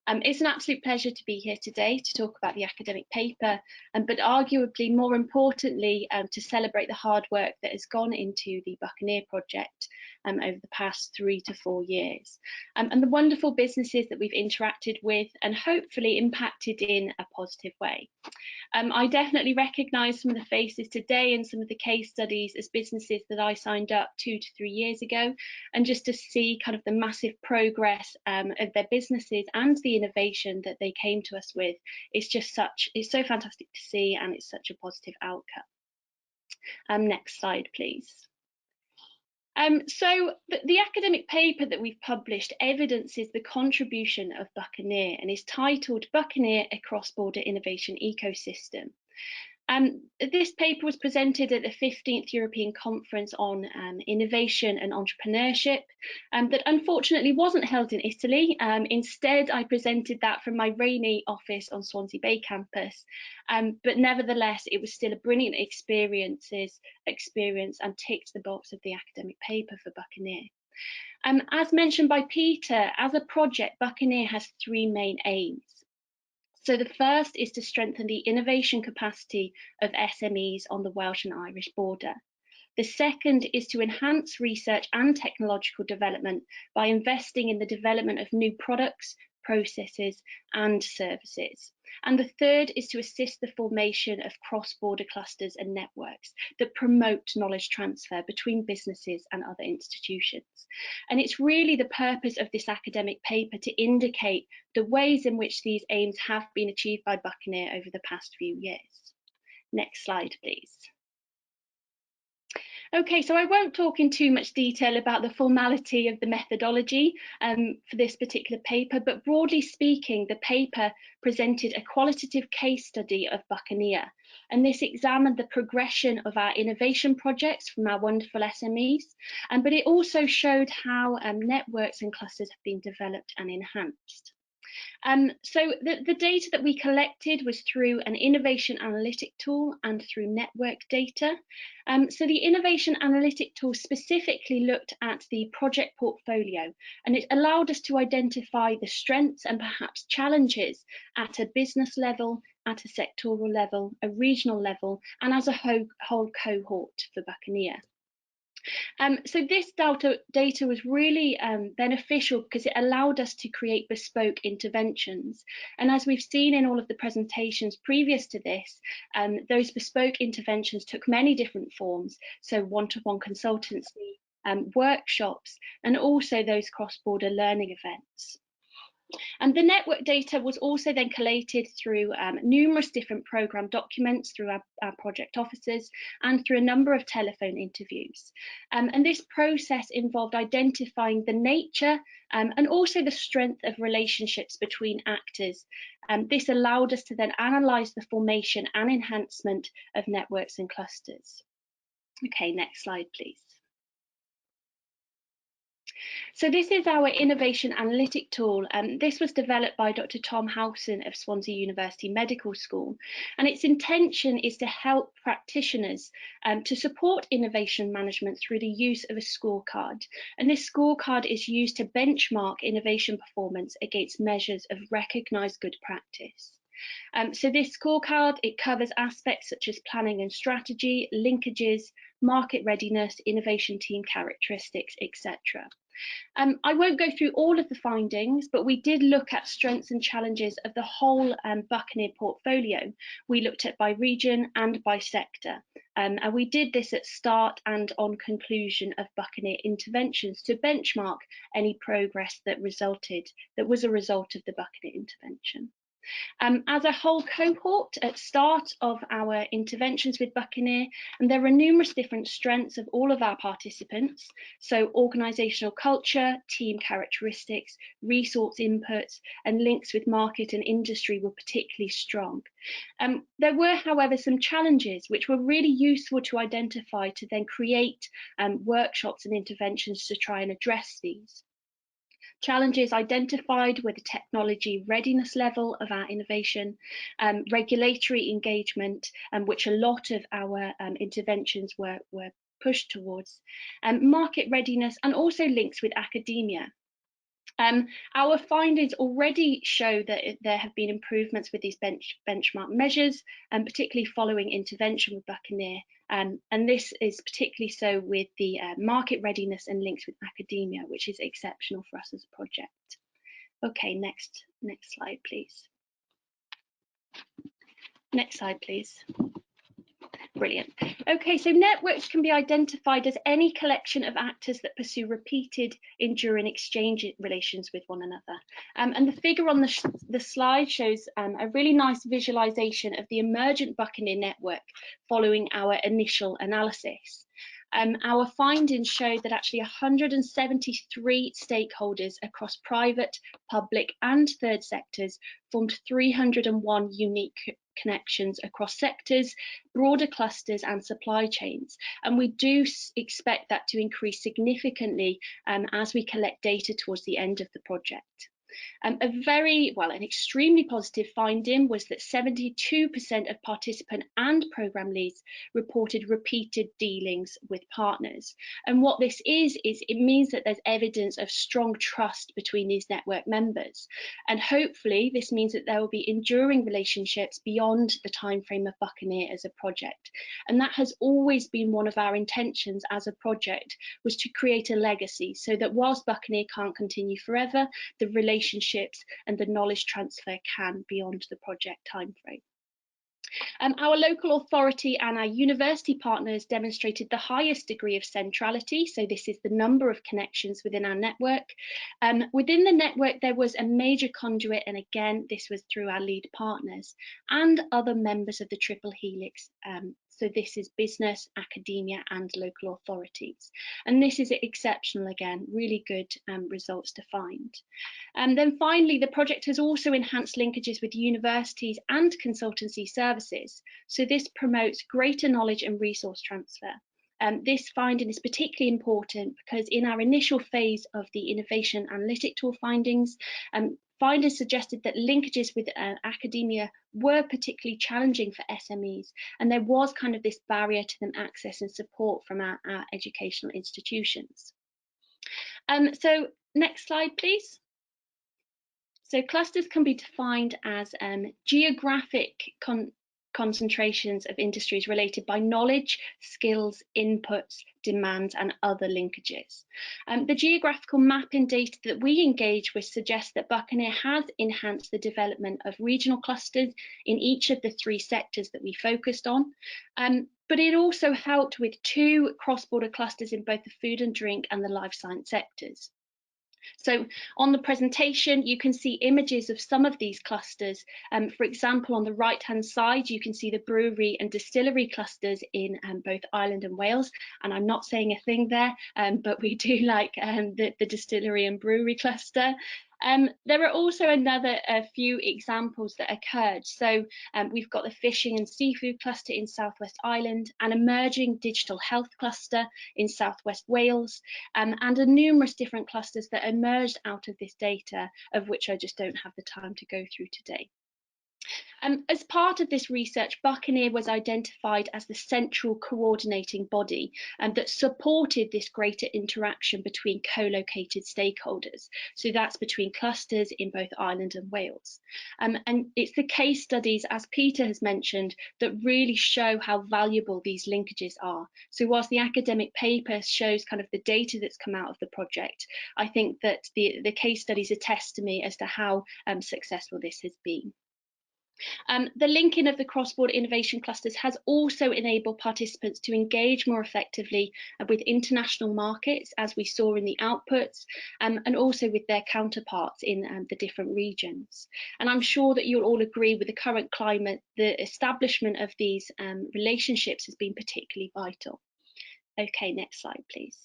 It's an absolute pleasure to be here today to talk about the academic paper, but arguably more importantly to celebrate the hard work that has gone into the Buccaneer project over the past 3 to 4 years, and the wonderful businesses that we've interacted with and hopefully impacted in a positive way. I definitely recognise some of the faces today and some of the case studies as businesses that I signed up 2 to 3 years ago, and just to see kind of the massive progress of their businesses and the innovation that they came to us with, it's so fantastic to see, and it's such a positive outcome. Next slide, please. So the academic paper that we've published evidences the contribution of Buccaneer and is titled Buccaneer, a Cross-Border Innovation Ecosystem. This paper was presented at the 15th European Conference on Innovation and Entrepreneurship, that unfortunately wasn't held in Italy. Instead, I presented that from my rainy office on Swansea Bay campus, but nevertheless, it was still a brilliant experience and ticked the box of the academic paper for Buccaneer. As mentioned by Peter, as a project, Buccaneer has 3 main aims. So the first is to strengthen the innovation capacity of SMEs on the Welsh and Irish border. The second is to enhance research and technological development by investing in the development of new products, processes and services. And the third is to assist the formation of cross-border clusters and networks that promote knowledge transfer between businesses and other institutions. And it's really the purpose of this academic paper to indicate the ways in which these aims have been achieved by Buccaneer over the past few years. Next slide, please. Okay, so I won't talk in too much detail about the formality of the methodology for this particular paper, but broadly speaking, the paper presented a qualitative case study of Buccaneer, and this examined the progression of our innovation projects from our wonderful SMEs, but it also showed how networks and clusters have been developed and enhanced. So the data that we collected was through an innovation analytic tool and through network data. So the innovation analytic tool specifically looked at the project portfolio, and it allowed us to identify the strengths and perhaps challenges at a business level, at a sectoral level, a regional level, and as a whole cohort for Buccaneer. So this data was really beneficial because it allowed us to create bespoke interventions. And as we've seen in all of the presentations previous to this, those bespoke interventions took many different forms. So one-to-one consultancy, workshops, and also those cross-border learning events. And the network data was also then collated through numerous different programme documents through our project officers and through a number of telephone interviews. And this process involved identifying the nature and also the strength of relationships between actors. This allowed us to then analyse the formation and enhancement of networks and clusters. Okay, next slide, please. So this is our innovation analytic tool, and this was developed by Dr. Tom Howson of Swansea University Medical School, and its intention is to help practitioners to support innovation management through the use of a scorecard. And this scorecard is used to benchmark innovation performance against measures of recognised good practice. So this scorecard, it covers aspects such as planning and strategy, linkages, market readiness, innovation team characteristics, etc. I won't go through all of the findings, but we did look at strengths and challenges of the whole Buccaneer portfolio. We looked at by region and by sector, and we did this at start and on conclusion of Buccaneer interventions to benchmark any progress that was a result of the Buccaneer intervention. As a whole cohort at start of our interventions with Buccaneer, and there are numerous different strengths of all of our participants. So organisational culture, team characteristics, resource inputs, and links with market and industry were particularly strong. There were, however, some challenges which were really useful to identify to then create workshops and interventions to try and address these. Challenges identified were the technology readiness level of our innovation, regulatory engagement, which a lot of our interventions were pushed towards, market readiness, and also links with academia. Our findings already show that there have been improvements with these benchmark measures, and particularly following intervention with Buccaneer. And this is particularly so with the market readiness and links with academia, which is exceptional for us as a project. Okay, next slide, please. Next slide, please. Brilliant. Okay, so networks can be identified as any collection of actors that pursue repeated, enduring exchange relations with one another. And the figure on the slide shows a really nice visualization of the emergent Buccaneer network following our initial analysis. Our findings showed that actually 173 stakeholders across private, public, and third sectors formed 301 unique connections across sectors, broader clusters, and supply chains. And we do expect that to increase significantly as we collect data towards the end of the project. An extremely positive finding was that 72% of participant and programme leads reported repeated dealings with partners. And what this is it means that there's evidence of strong trust between these network members. And hopefully this means that there will be enduring relationships beyond the timeframe of Buccaneer as a project. And that has always been one of our intentions as a project, was to create a legacy so that whilst Buccaneer can't continue forever, the relationships and the knowledge transfer can beyond the project timeframe. Our local authority and our university partners demonstrated the highest degree of centrality. So this is the number of connections within our network. Within the network, there was a major conduit, and again, this was through our lead partners and other members of the Triple Helix. So this is business, academia, and local authorities. And this is exceptional again, really good results to find. And then finally, the project has also enhanced linkages with universities and consultancy services. So this promotes greater knowledge and resource transfer. This finding is particularly important because in our initial phase of the innovation analytic tool findings, finders suggested that linkages with academia were particularly challenging for SMEs, and there was kind of this barrier to them access and support from our educational institutions. So next slide, please. So clusters can be defined as geographic concentrations of industries related by knowledge, skills, inputs, demands, and other linkages. The geographical mapping data that we engage with suggests that Buccaneer has enhanced the development of regional clusters in each of the 3 sectors that we focused on. But it also helped with 2 cross-border clusters in both the food and drink and the life science sectors. So on the presentation, you can see images of some of these clusters. For example, on the right-hand side, you can see the brewery and distillery clusters in both Ireland and Wales. And I'm not saying a thing there, but we do like the distillery and brewery cluster. There are also a few examples that occurred. So we've got the fishing and seafood cluster in Southwest Ireland, an emerging digital health cluster in Southwest Wales, and numerous different clusters that emerged out of this data, of which I just don't have the time to go through today. As part of this research, Buccaneer was identified as the central coordinating body that supported this greater interaction between co-located stakeholders. So that's between clusters in both Ireland and Wales. And it's the case studies, as Peter has mentioned, that really show how valuable these linkages are. So whilst the academic paper shows kind of the data that's come out of the project, I think that the case studies attest to me as to how successful this has been. The linking of the cross-border innovation clusters has also enabled participants to engage more effectively with international markets, as we saw in the outputs, and also with their counterparts in the different regions. And I'm sure that you'll all agree with the current climate, the establishment of these relationships has been particularly vital. Okay, next slide, please.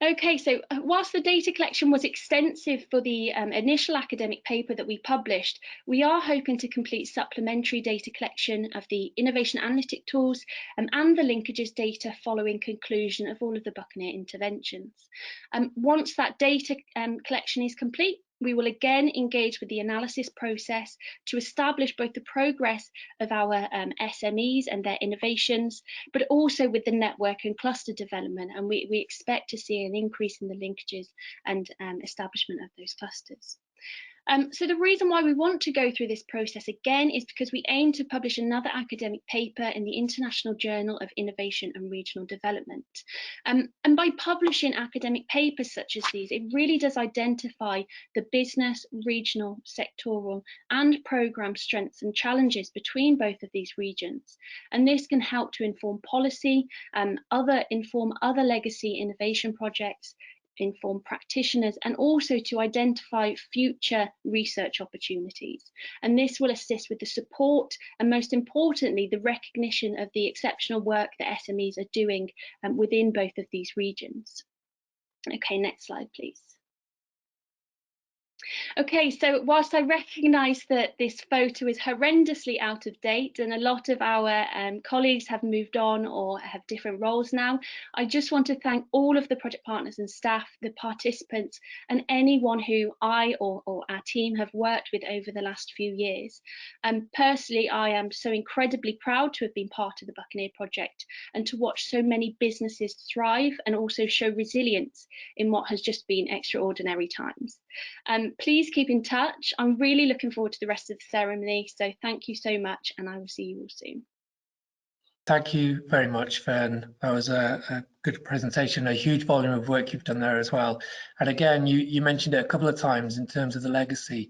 Okay, so whilst the data collection was extensive for the initial academic paper that we published, we are hoping to complete supplementary data collection of the innovation analytic tools and the linkages data following conclusion of all of the Buccaneer interventions. Once that data collection is complete, we will again engage with the analysis process to establish both the progress of our SMEs and their innovations, but also with the network and cluster development. And we expect to see an increase in the linkages and establishment of those clusters. So the reason why we want to go through this process again is because we aim to publish another academic paper in the International Journal of Innovation and Regional Development. And by publishing academic papers such as these, it really does identify the business, regional, sectoral and programme strengths and challenges between both of these regions. And this can help to inform policy, inform other legacy innovation projects, inform practitioners, and also to identify future research opportunities. And this will assist with the support and, most importantly, the recognition of the exceptional work that SMEs are doing within both of these regions. Okay, next slide, please. Okay, so whilst I recognise that this photo is horrendously out of date and a lot of our colleagues have moved on or have different roles now, I just want to thank all of the project partners and staff, the participants, and anyone who I or our team have worked with over the last few years. Personally, I am so incredibly proud to have been part of the Buccaneer project and to watch so many businesses thrive and also show resilience in what has just been extraordinary times. Please keep in touch. I'm really looking forward to the rest of the ceremony. So thank you so much, and I will see you all soon. Thank you very much, Fern. That was a good presentation, a huge volume of work you've done there as well. And again, you mentioned it a couple of times in terms of the legacy.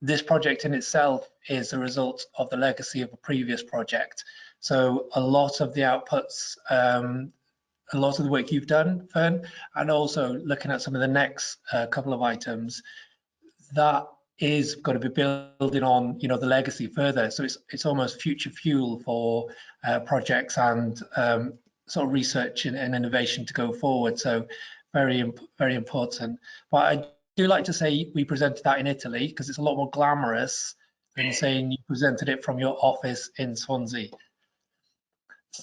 This project in itself is a result of the legacy of a previous project. So a lot of the outputs, a lot of the work you've done, Fern, and also looking at some of the next couple of items, that is going to be building on, the legacy further. So it's almost future fuel for projects and sort of research and innovation to go forward. So very important. But I do like to say we presented that in Italy because it's a lot more glamorous than saying you presented it from your office in Swansea.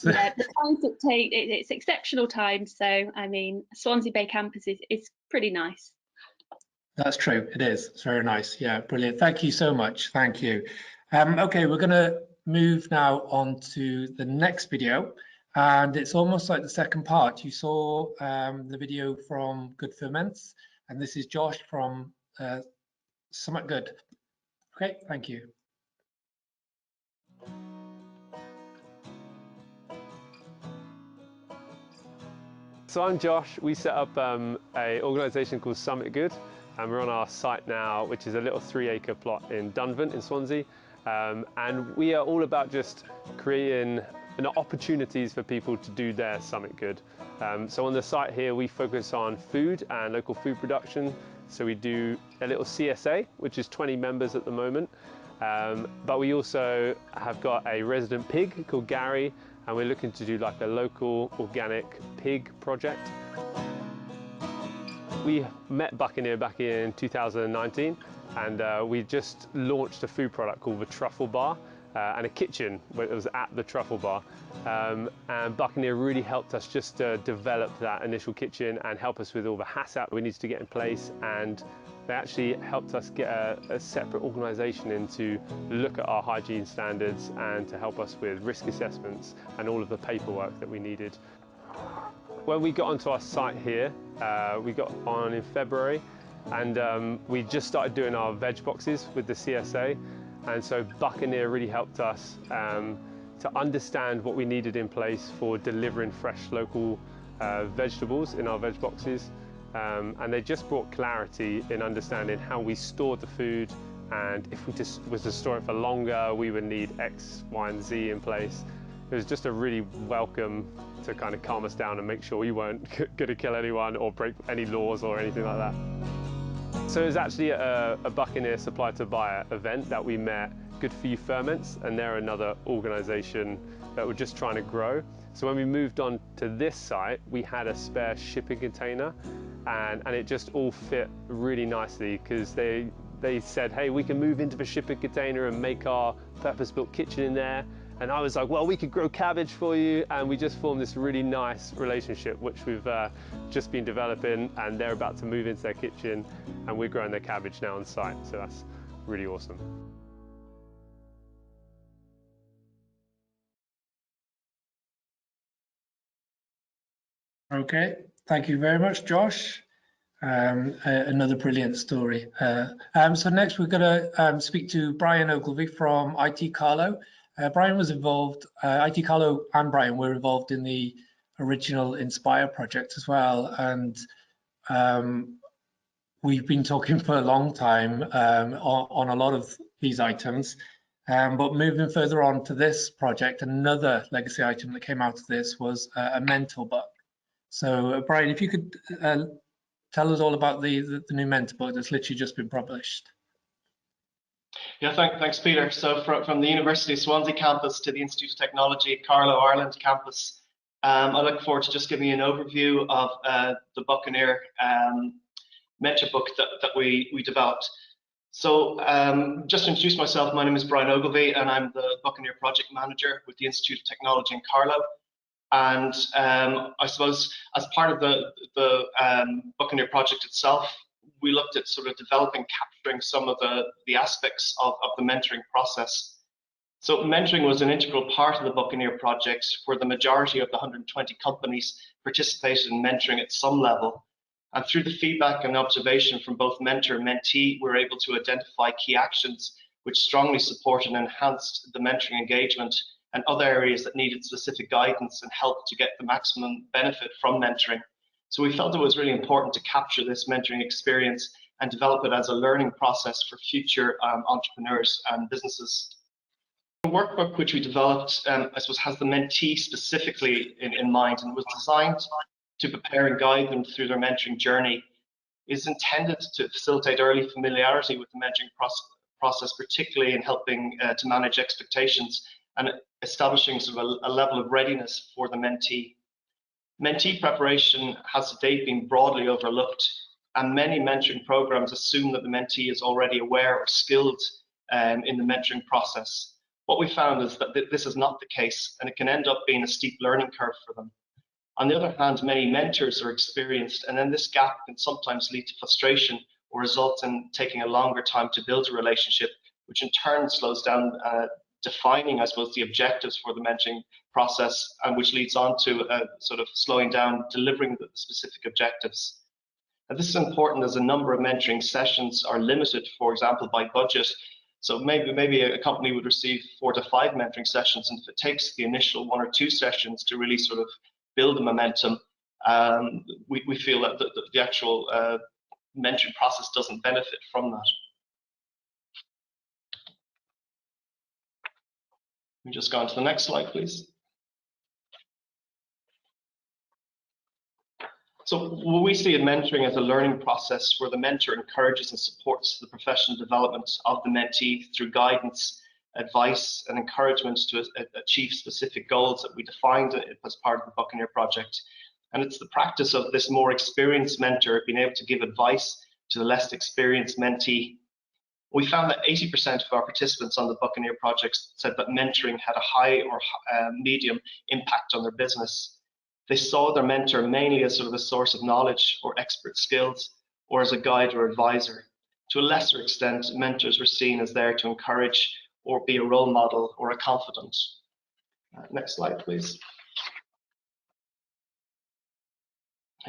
Yeah, the times it takes, it's exceptional times. So, I mean, Swansea Bay campus is pretty nice. That's true. It is. It's very nice. Yeah, brilliant. Thank you so much. Thank you. Okay, we're going to move now on to the next video. And it's almost like the second part. You saw the video from Good Ferments, and this is Josh from Summit Good. Okay, thank you. So I'm Josh. We set up an organisation called Summit Good, and we're on our site now, which is a little 3-acre plot in Dunvant in Swansea. And we are all about just creating opportunities for people to do their Summit Good. So on the site here, we focus on food and local food production. So we do a little CSA, which is 20 members at the moment. But we also have got a resident pig called Gary, and we're looking to do like a local organic pig project. We met Buccaneer back in 2019, and we just launched a food product called the Truffle Bar and a kitchen where it was at the Truffle Bar. And Buccaneer really helped us just develop that initial kitchen and help us with all the HACCP we needed to get in place, and they actually helped us get a separate organisation in to look at our hygiene standards and to help us with risk assessments and all of the paperwork that we needed. When we got onto our site here, we got on in February, and we just started doing our veg boxes with the CSA, and so Buccaneer really helped us to understand what we needed in place for delivering fresh local vegetables in our veg boxes, and they just brought clarity in understanding how we stored the food, and if we just was to store it for longer, we would need X, Y, and Z in place. It was just a really welcome to kind of calm us down and make sure we weren't going to kill anyone or break any laws or anything like that. So it was actually a Buccaneer Supply to Buyer event that we met Good For You Ferments, and they're another organisation that were just trying to grow. So when we moved on to this site, we had a spare shipping container, and it just all fit really nicely because they said, hey, we can move into the shipping container and make our purpose-built kitchen in there. And I was like, well, we could grow cabbage for you. And we just formed this really nice relationship, which we've just been developing, and they're about to move into their kitchen, and we're growing their cabbage now on site. So that's really awesome. Okay, thank you very much, Josh. Another brilliant story. So next we're going to speak to Brian Ogilvie from IT Carlo. Brian was involved, IT Carlo and Brian were involved in the original Inspire project as well, and we've been talking for a long time on a lot of these items, but moving further on to this project, another legacy item that came out of this was a mentor book. So Brian, if you could tell us all about the new mentor book that's literally just been published. Yeah, thanks, Peter. So from the University of Swansea campus to the Institute of Technology at Carlow, Ireland campus, I look forward to just giving you an overview of the Buccaneer mentor book that we developed. So just to introduce myself, my name is Brian Ogilvie, and I'm the Buccaneer project manager with the Institute of Technology in Carlow. And I suppose as part of the Buccaneer project itself, we looked at sort of developing, capturing some of the aspects of the mentoring process. So mentoring was an integral part of the Buccaneer project, where the majority of the 120 companies participated in mentoring at some level. And through the feedback and observation from both mentor and mentee, we were able to identify key actions which strongly supported and enhanced the mentoring engagement, and other areas that needed specific guidance and help to get the maximum benefit from mentoring. So we felt it was really important to capture this mentoring experience and develop it as a learning process for future entrepreneurs and businesses. The workbook which we developed, I suppose, has the mentee specifically in mind, and was designed to prepare and guide them through their mentoring journey. It is intended to facilitate early familiarity with the mentoring process, particularly in helping to manage expectations and establishing sort of a level of readiness for the mentee. Mentee preparation has to date been broadly overlooked, and many mentoring programs assume that the mentee is already aware or skilled in the mentoring process. What we found is that this is not the case, and it can end up being a steep learning curve for them. On the other hand, many mentors are experienced, and then this gap can sometimes lead to frustration or result in taking a longer time to build a relationship, which in turn slows down defining, I suppose, the objectives for the mentoring process, and which leads on to sort of slowing down delivering the specific objectives. And this is important as a number of mentoring sessions are limited, for example, by budget. So maybe a company would receive 4 to 5 mentoring sessions, and if it takes the initial 1 or 2 sessions to really sort of build the momentum, we feel that the actual mentoring process doesn't benefit from that. We just go on to the next slide, please. So we see mentoring as a learning process where the mentor encourages and supports the professional development of the mentee through guidance, advice, and encouragement to achieve specific goals that we defined as part of the Buccaneer project. And it's the practice of this more experienced mentor being able to give advice to the less experienced mentee. We found that 80% of our participants on the Buccaneer projects said that mentoring had a high or medium impact on their business. They saw their mentor mainly as sort of a source of knowledge or expert skills, or as a guide or advisor. To a lesser extent, mentors were seen as there to encourage or be a role model or a confidant. Next slide, please.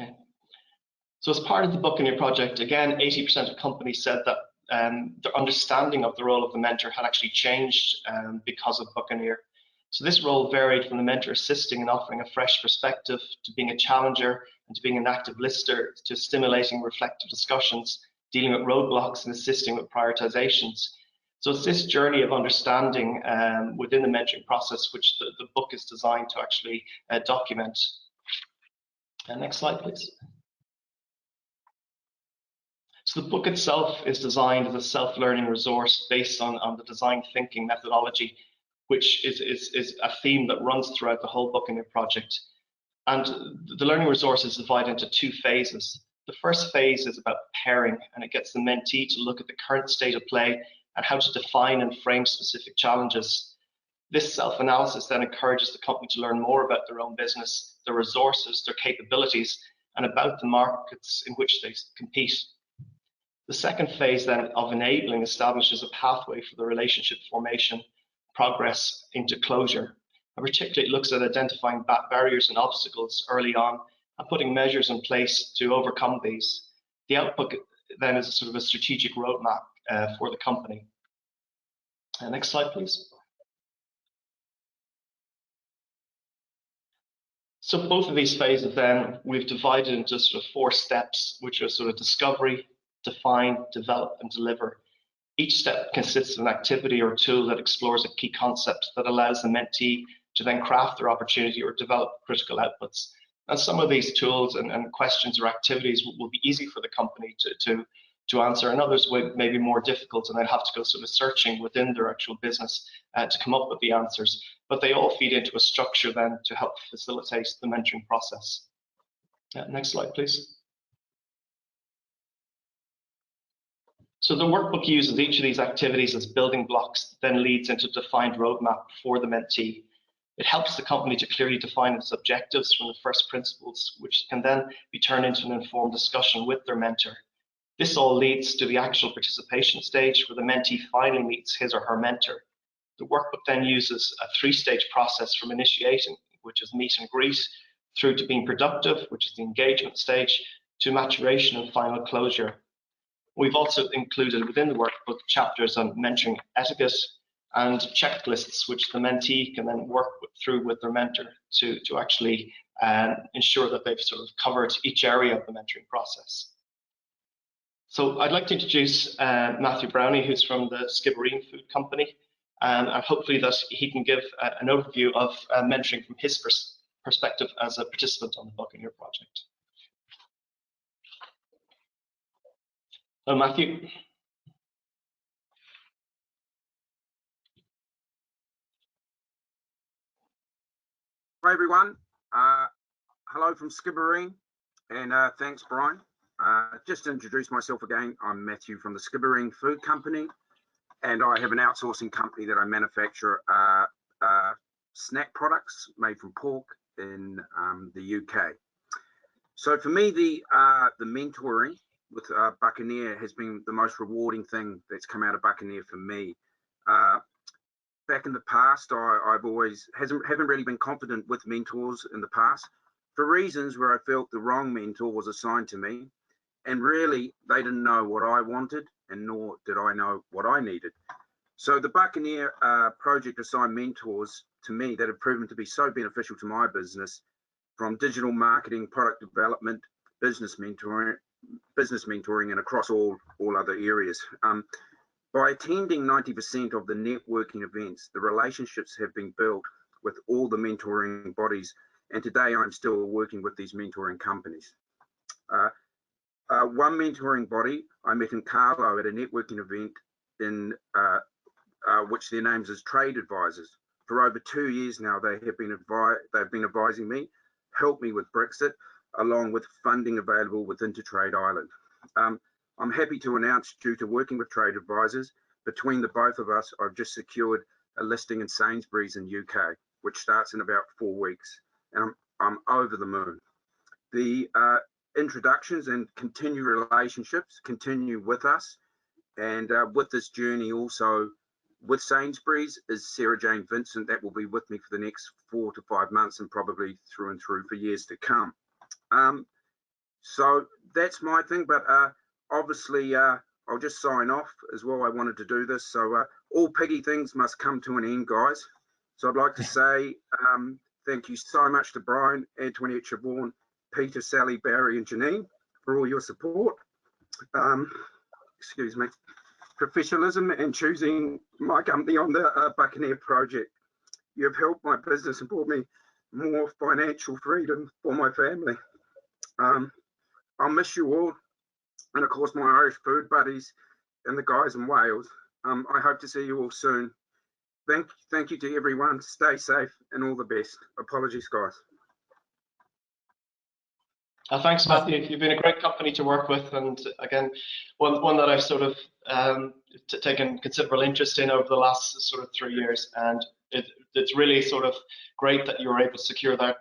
Okay. So as part of the Buccaneer project, again, 80% of companies said that their understanding of the role of the mentor had actually changed because of Buccaneer. So this role varied from the mentor assisting and offering a fresh perspective, to being a challenger, and to being an active listener, to stimulating reflective discussions, dealing with roadblocks, and assisting with prioritizations. So it's this journey of understanding within the mentoring process which the book is designed to actually document. Next slide, please. So the book itself is designed as a self-learning resource based on the design thinking methodology, which is a theme that runs throughout the whole Buccaneer project. And the learning resource is divided into two phases. The first phase is about pairing, and it gets the mentee to look at the current state of play and how to define and frame specific challenges. This self-analysis then encourages the company to learn more about their own business, their resources, their capabilities, and about the markets in which they compete. The second phase then of enabling establishes a pathway for the relationship formation, progress into closure. And particularly it looks at identifying barriers and obstacles early on and putting measures in place to overcome these. The output then is a sort of a strategic roadmap for the company. Next slide, please. So both of these phases then we've divided into sort of 4 steps, which are sort of discovery, define, develop, and deliver. Each step consists of an activity or tool that explores a key concept that allows the mentee to then craft their opportunity or develop critical outputs. And some of these tools and questions or activities will be easy for the company to answer, and others may be more difficult, and they'll have to go sort of searching within their actual business to come up with the answers. But they all feed into a structure then to help facilitate the mentoring process. Next slide, please. So the workbook uses each of these activities as building blocks, then leads into a defined roadmap for the mentee. It helps the company to clearly define its objectives from the first principles, which can then be turned into an informed discussion with their mentor. This all leads to the actual participation stage where the mentee finally meets his or her mentor. The workbook then uses a 3-stage process from initiating, which is meet and greet, through to being productive, which is the engagement stage, to maturation and final closure. We've also included within the workbook chapters on mentoring etiquette and checklists, which the mentee can then work through with their mentor to actually ensure that they've sort of covered each area of the mentoring process. So I'd like to introduce Matthew Brownie, who's from the Skibbereen Food Company, and hopefully that he can give an overview of mentoring from his perspective as a participant on the Buccaneer project. Hello, Matthew. Hi everyone, hello from Skibbereen, and thanks Brian. Just to introduce myself again, I'm Matthew from the Skibbereen Food Company, and I have an outsourcing company that I manufacture snack products made from pork in the UK. So for me, the mentoring with Buccaneer has been the most rewarding thing that's come out of Buccaneer for me. Back in the past, I've always haven't really been confident with mentors in the past for reasons where I felt the wrong mentor was assigned to me, and really they didn't know what I wanted, and nor did I know what I needed. So the Buccaneer project assigned mentors to me that have proven to be so beneficial to my business, from digital marketing, product development, business mentoring, and across all other areas. By attending 90% of the networking events, the relationships have been built with all the mentoring bodies, and today I'm still working with these mentoring companies. One mentoring body I met in Carlo at a networking event in which their names is Trade Advisors. For over 2 years now, they've been advising me, helped me with Brexit, along with funding available with Intertrade Ireland. I'm happy to announce, due to working with trade advisors, between the both of us, I've just secured a listing in Sainsbury's in UK, which starts in about 4 weeks, and I'm over the moon. The introductions and continued relationships continue with us, and with this journey also with Sainsbury's is Sarah Jane Vincent, that will be with me for the next 4 to 5 months and probably through and through for years to come. So that's my thing, but obviously I'll just sign off as well. I wanted to do this, so all piggy things must come to an end, guys. So I'd like to say thank you so much to Brian, Antoinette, Siobhan, Peter, Sally, Barry and Janine for all your support. Excuse me. Professionalism and choosing my company on the Buccaneer project. You've helped my business and brought me more financial freedom for my family. I'll miss you all, and of course my Irish food buddies and the guys in Wales. I hope to see you all soon. Thank you to everyone. Stay safe and all the best. Apologies, guys. Thanks, Matthew. You've been a great company to work with, and again, one that I've sort of taken considerable interest in over the last sort of 3 years, and it's really sort of great that you were able to secure that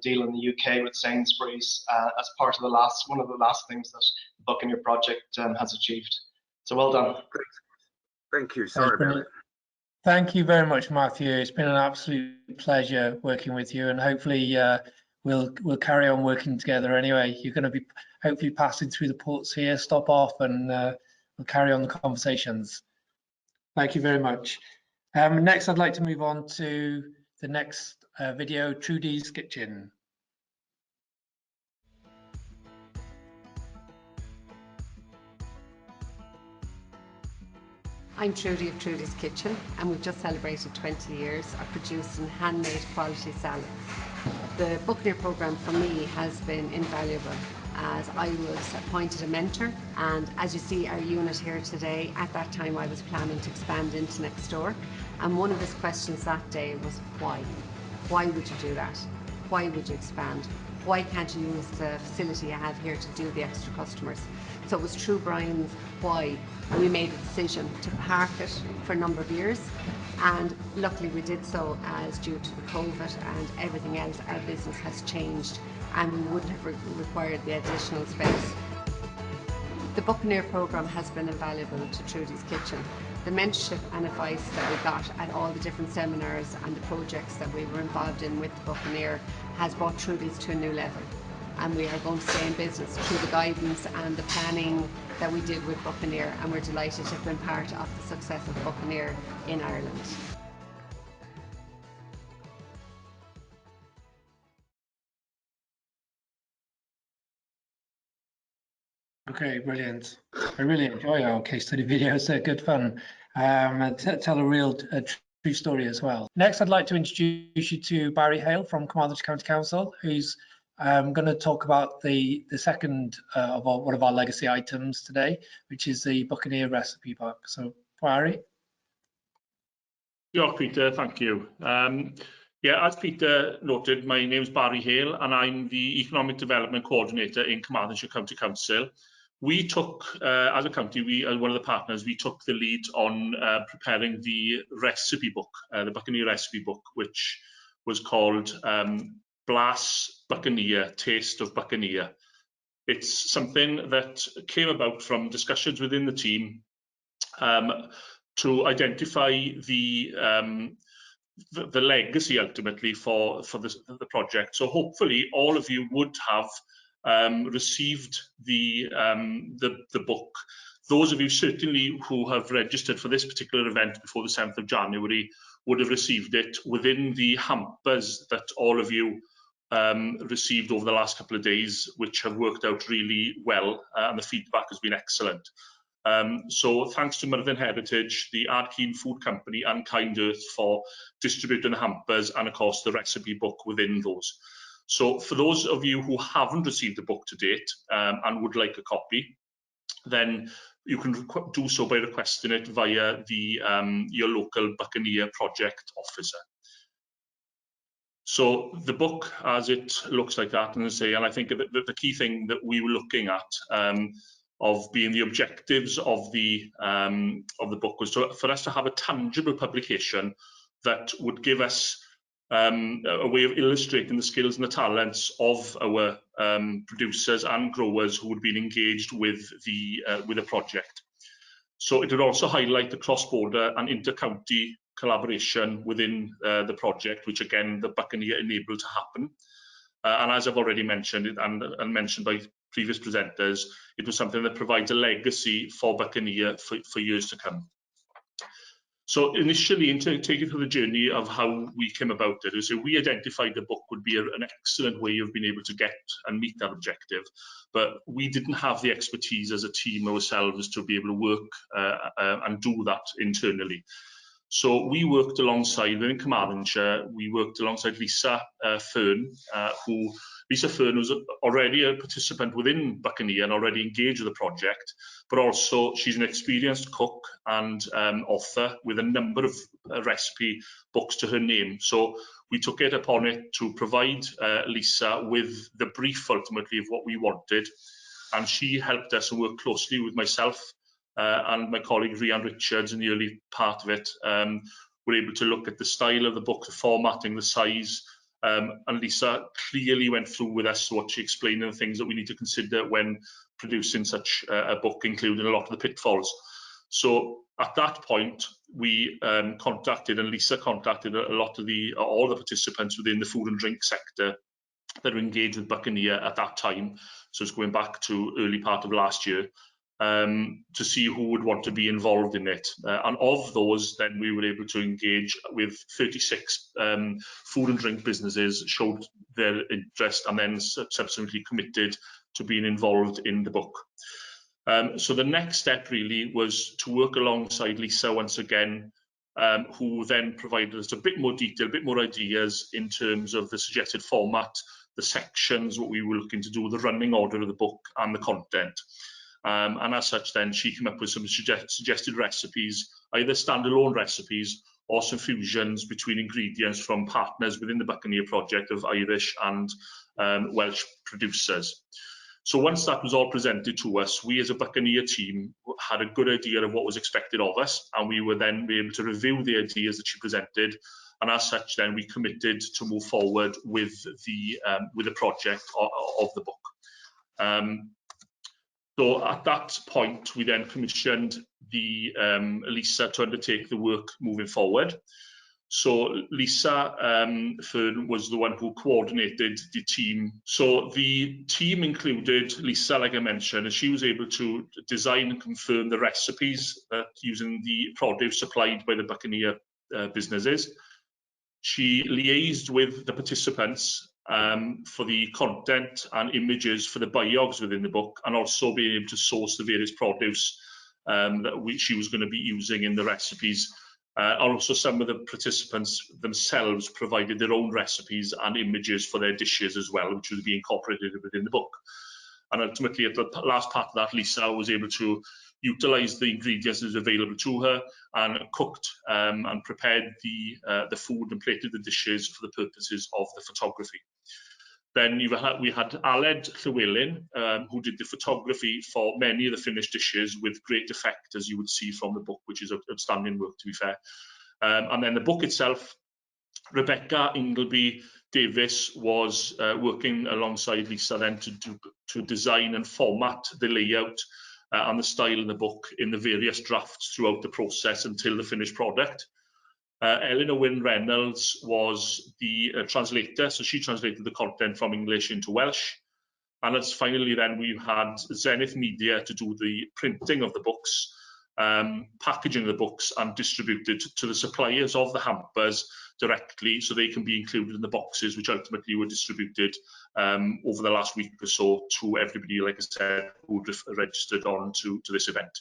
deal in the UK with Sainsbury's as part of one of the last things that the Buccaneer project has achieved. So well done. Thank you. Sorry about it. Thank you very much, Matthew. It's been an absolute pleasure working with you, and hopefully we'll carry on working together anyway. You're going to be hopefully passing through the ports here, stop off, and we'll carry on the conversations. Thank you very much. Next, I'd like to move on to the next video, Trudy's Kitchen. I'm Trudy of Trudy's Kitchen, and we've just celebrated 20 years of producing handmade quality salads. The Buccaneer programme for me has been invaluable, as I was appointed a mentor, and as you see our unit here today, at that time I was planning to expand into next door, and one of his questions that day was why? Why would you do that? Why would you expand? Why can't you use the facility you have here to do the extra customers? So it was through Brian's why, and we made a decision to park it for a number of years, and luckily we did so, as due to the COVID and everything else, our business has changed and we wouldn't have required the additional space. The Buccaneer programme has been invaluable to Trudy's Kitchen. The mentorship and advice that we got at all the different seminars and the projects that we were involved in with the Buccaneer has brought Trudy's to a new level. And we are going to stay in business through the guidance and the planning that we did with Buccaneer, and we're delighted to have been part of the success of Buccaneer in Ireland. Okay, brilliant. I really enjoy our case study videos. They're good fun and tell a real true story as well. Next, I'd like to introduce you to Barry Hale from Carmarthenshire County Council, who's going to talk about the second of one of our legacy items today, which is the Buccaneer recipe book. So, Barry. Yeah, Peter, thank you. Yeah, as Peter noted, my name is Barry Hale and I'm the Economic Development Coordinator in Carmarthenshire County Council. We took, as a county, as one of the partners, we took the lead on preparing the recipe book, the Buccaneer recipe book, which was called Blas Buccaneer, Taste of Buccaneer. It's something that came about from discussions within the team to identify the legacy ultimately for the project. So hopefully all of you would have received the book. Those of you certainly who have registered for this particular event before the 7th of January would have received it within the hampers that all of you received over the last couple of days, which have worked out really well, and the feedback has been excellent. So thanks to Myrddin Heritage, the Ardkeen Food Company and Kind Earth for distributing the hampers and of course the recipe book within those. So for those of you who haven't received the book to date and would like a copy, then you can do so by requesting it via the your local Buccaneer project officer. So the book, as it looks like that, and I think the key thing that we were looking at of being the objectives of the book was for us to have a tangible publication that would give us a way of illustrating the skills and the talents of our producers and growers who had been engaged with the project. So it would also highlight the cross-border and inter-county collaboration within the project, which again the Buccaneer enabled to happen. And as I've already mentioned and mentioned by previous presenters, it was something that provides a legacy for Buccaneer for years to come. So initially, in taking through the journey of how we came about it, so we identified the book would be an excellent way of being able to get and meet that objective, but we didn't have the expertise as a team ourselves to be able to work and do that internally. So we worked alongside, within Carmarthenshire, we worked alongside Lisa Fern, Lisa Fern was already a participant within Buccaneer and already engaged with the project, but also she's an experienced cook and author with a number of recipe books to her name. So we took it upon it to provide Lisa with the brief ultimately of what we wanted, and she helped us and worked closely with myself and my colleague Rhian Richards in the early part of it. We're able to look at the style of the book, the formatting, the size, and Lisa clearly went through with us what she explained and the things that we need to consider when producing such a book, including a lot of the pitfalls. So at that point, we contacted, and Lisa contacted a lot of all the participants within the food and drink sector that were engaged with Buccaneer at that time. So it's going back to early part of last year. To see who would want to be involved in it. And of those, then we were able to engage with 36 food and drink businesses, showed their interest and then subsequently committed to being involved in the book. So the next step really was to work alongside Lisa once again, who then provided us a bit more detail, a bit more ideas in terms of the suggested format, the sections, what we were looking to do, the running order of the book and the content. And as such, then she came up with some suggested recipes, either standalone recipes or some fusions between ingredients from partners within the Buccaneer project of Irish and Welsh producers. So once that was all presented to us, we as a Buccaneer team had a good idea of what was expected of us, and we were then able to review the ideas that she presented. And as such, then we committed to move forward with the project of the book. So at that point, we then commissioned Lisa to undertake the work moving forward. So Lisa Fern was the one who coordinated the team. So the team included Lisa, like I mentioned, and she was able to design and confirm the recipes using the produce supplied by the Buccaneer businesses. She liaised with the participants for the content and images for the biogs within the book, and also being able to source the various produce that she was going to be using in the recipes. Also, some of the participants themselves provided their own recipes and images for their dishes as well, which would be incorporated within the book. And ultimately, at the last part of that, Lisa was able to utilise the ingredients that was available to her and cooked and prepared the food and plated the dishes for the purposes of the photography. Then we had Aled Llywelyn, who did the photography for many of the finished dishes with great effect, as you would see from the book, which is outstanding work, to be fair. And then the book itself, Rebecca Ingleby Davis was working alongside Lisa then to design and format the layout and the style of the book in the various drafts throughout the process until the finished product. Eleanor Wynne Reynolds was the translator, so she translated the content from English into Welsh. And as finally then we had Zenith Media to do the printing of the books, packaging of the books and distributed to the suppliers of the hampers directly so they can be included in the boxes, which ultimately were distributed over the last week or so to everybody, like I said, who registered on to this event.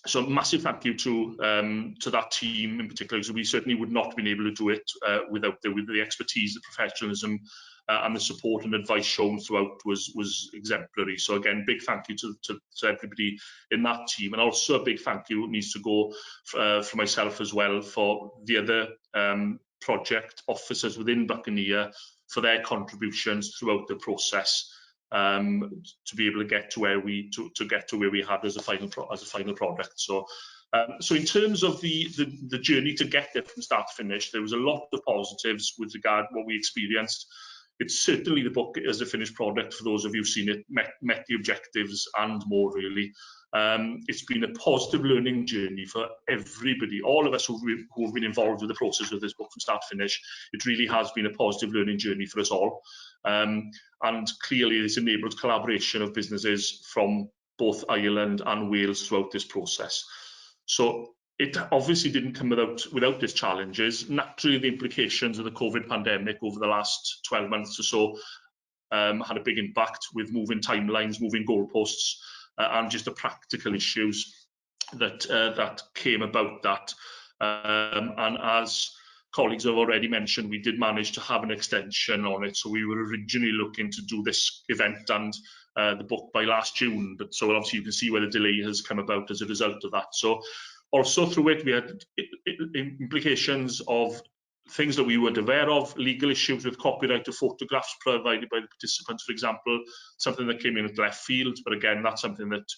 So massive thank you to that team in particular, because we certainly would not have been able to do it without the expertise, the professionalism, and the support and advice shown throughout was exemplary. So again, big thank you to everybody in that team, and also a big thank you needs to go for myself as well for the other project officers within Buccaneer for their contributions throughout the process, to be able to get to where we had as a final product. So in terms of the journey to get there from start to finish, there was a lot of positives with regard to what we experienced. It's certainly the book as a finished product, for those of you who've seen it, met the objectives and more, really. It's been a positive learning journey for everybody, all of us who've been involved with the process of this book from start to finish. It really has been a positive learning journey for us all. And clearly it's enabled collaboration of businesses from both Ireland and Wales throughout this process. So it obviously didn't come without its challenges. Naturally, the implications of the COVID pandemic over the last 12 months or so had a big impact, with moving timelines, moving goalposts, and just the practical issues that came about that. And as colleagues have already mentioned, we did manage to have an extension on it. So we were originally looking to do this event and the book by last June, but so obviously you can see where the delay has come about as a result of that. So also through it, we had implications of things that we weren't aware of, legal issues with copyright of photographs provided by the participants, for example, something that came in at left field. But again, that's something that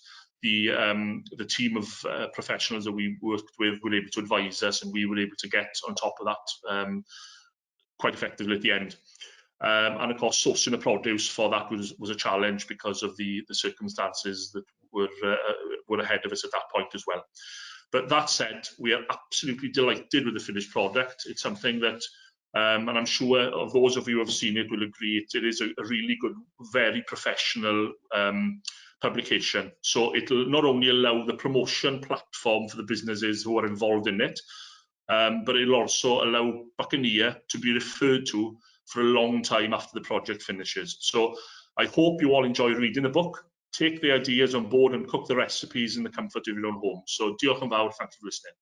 the team of professionals that we worked with were able to advise us, and we were able to get on top of that quite effectively at the end. And of course, sourcing the produce for that was a challenge because of the circumstances that were ahead of us at that point as well. But that said, we are absolutely delighted with the finished product. It's something that, and I'm sure of those of you who have seen it will agree, it is a really good, very professional publication. So it'll not only allow the promotion platform for the businesses who are involved in it, but it'll also allow Buccaneer to be referred to for a long time after the project finishes. So I hope you all enjoy reading the book, take the ideas on board and cook the recipes in the comfort of your own home. So diolch yn fawr, thank you for listening.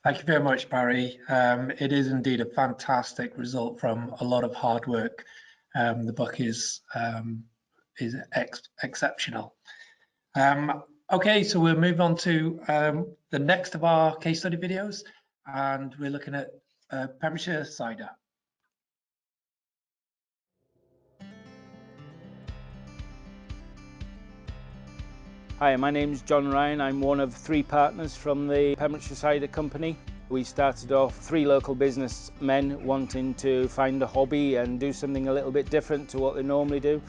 Thank you very much, Barry. It is indeed a fantastic result from a lot of hard work. The book is exceptional. Okay, so we'll move on to the next of our case study videos, and we're looking at Pembrokeshire cider. Hi, my name's John Ryan. I'm one of 3 partners from the Pembrokeshire Cider Company. We started off 3 local businessmen wanting to find a hobby and do something a little bit different to what they normally do.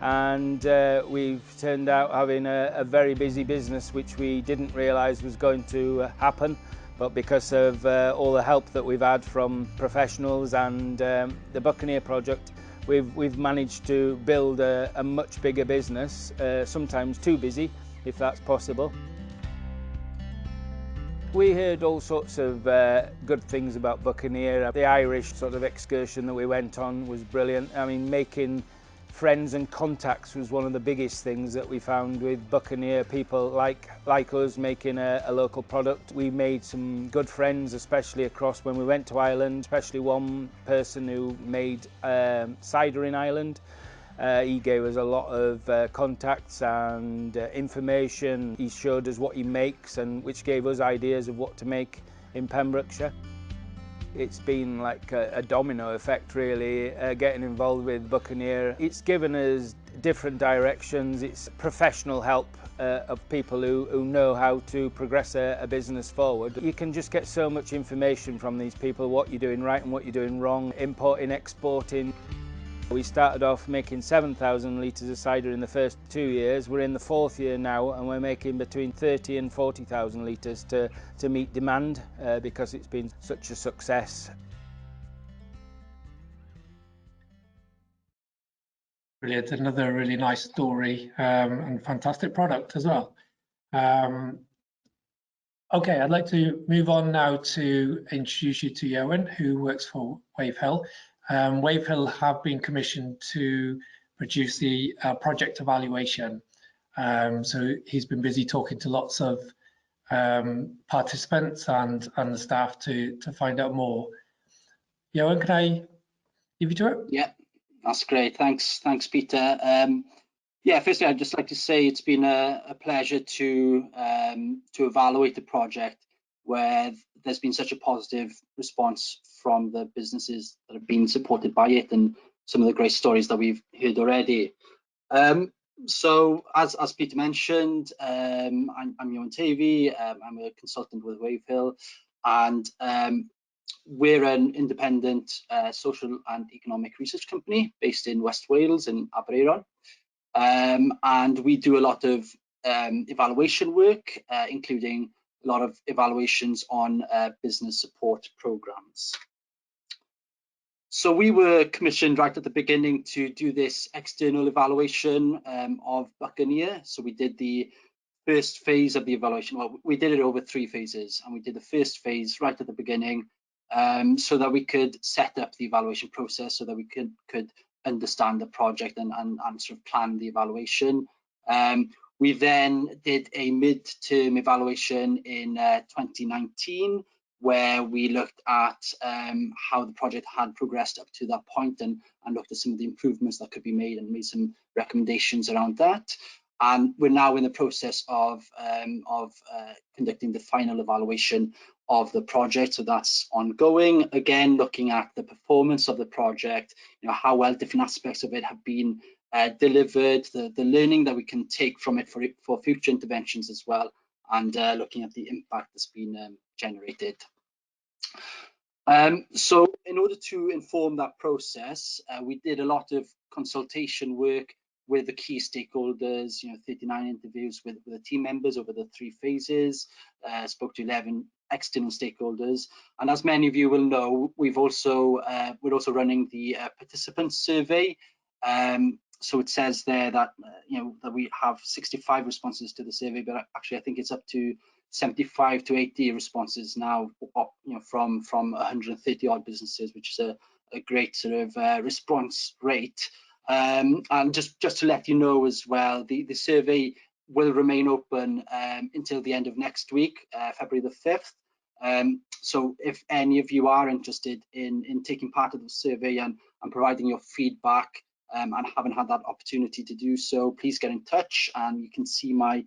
And we've turned out having a very busy business, which we didn't realise was going to happen. But because of all the help that we've had from professionals and the Buccaneer project, we've managed to build a much bigger business, sometimes too busy, if that's possible. We heard all sorts of good things about Buccaneer. The Irish sort of excursion that we went on was brilliant. I mean, making friends and contacts was one of the biggest things that we found with Buccaneer. People like us making a local product. We made some good friends, especially across when we went to Ireland, especially one person who made cider in Ireland. He gave us a lot of contacts and information. He showed us what he makes, and which gave us ideas of what to make in Pembrokeshire. It's been like a domino effect, really, getting involved with Buccaneer. It's given us different directions. It's professional help of people who know how to progress a business forward. You can just get so much information from these people, what you're doing right and what you're doing wrong, importing, exporting. We started off making 7,000 litres of cider in the first 2 years. We're in the 4th year now, and we're making between 30 and 40,000 litres to meet demand because it's been such a success. Brilliant, another really nice story and fantastic product as well. Okay, I'd like to move on now to introduce you to Johan, who works for Wave Hill. Wave Hill have been commissioned to produce the project evaluation. So he's been busy talking to lots of participants and the staff to find out more. Johan, can I leave you to it? Yeah, that's great. Thanks, Peter. Yeah, firstly, I'd just like to say it's been a pleasure to evaluate the project where there's been such a positive response from the businesses that have been supported by it, and some of the great stories that we've heard already. So as Peter mentioned, I'm Ewan Tavey. I'm a consultant with Wavehill, and we're an independent social and economic research company based in West Wales in Aberaeron, and we do a lot of evaluation work, including a lot of evaluations on business support programs. So we were commissioned right at the beginning to do this external evaluation of Buccaneer. So we did the first phase of the evaluation. Well, we did it over 3 phases, and we did the first phase right at the beginning, so that we could set up the evaluation process, so that we could understand the project and sort of plan the evaluation. We then did a mid-term evaluation in 2019, where we looked at how the project had progressed up to that point, and looked at some of the improvements that could be made and made some recommendations around that. And we're now in the process of conducting the final evaluation of the project. So that's ongoing. Again, looking at the performance of the project, how well different aspects of it have been delivered, the learning that we can take from it for future interventions as well, and looking at the impact that's been generated. So in order to inform that process, we did a lot of consultation work with the key stakeholders, 39 interviews with the team members over the 3 phases, spoke to 11 external stakeholders. And as many of you will know, we're also running the participant survey. So it says there that that we have 65 responses to the survey, but actually I think it's up to 75 to 80 responses now, from 130 odd businesses, which is a great sort of response rate. And just to let you know as well, the survey will remain open until the end of next week, February the 5th. So if any of you are interested in taking part of the survey and providing your feedback, and haven't had that opportunity to do so, please get in touch, and you can see my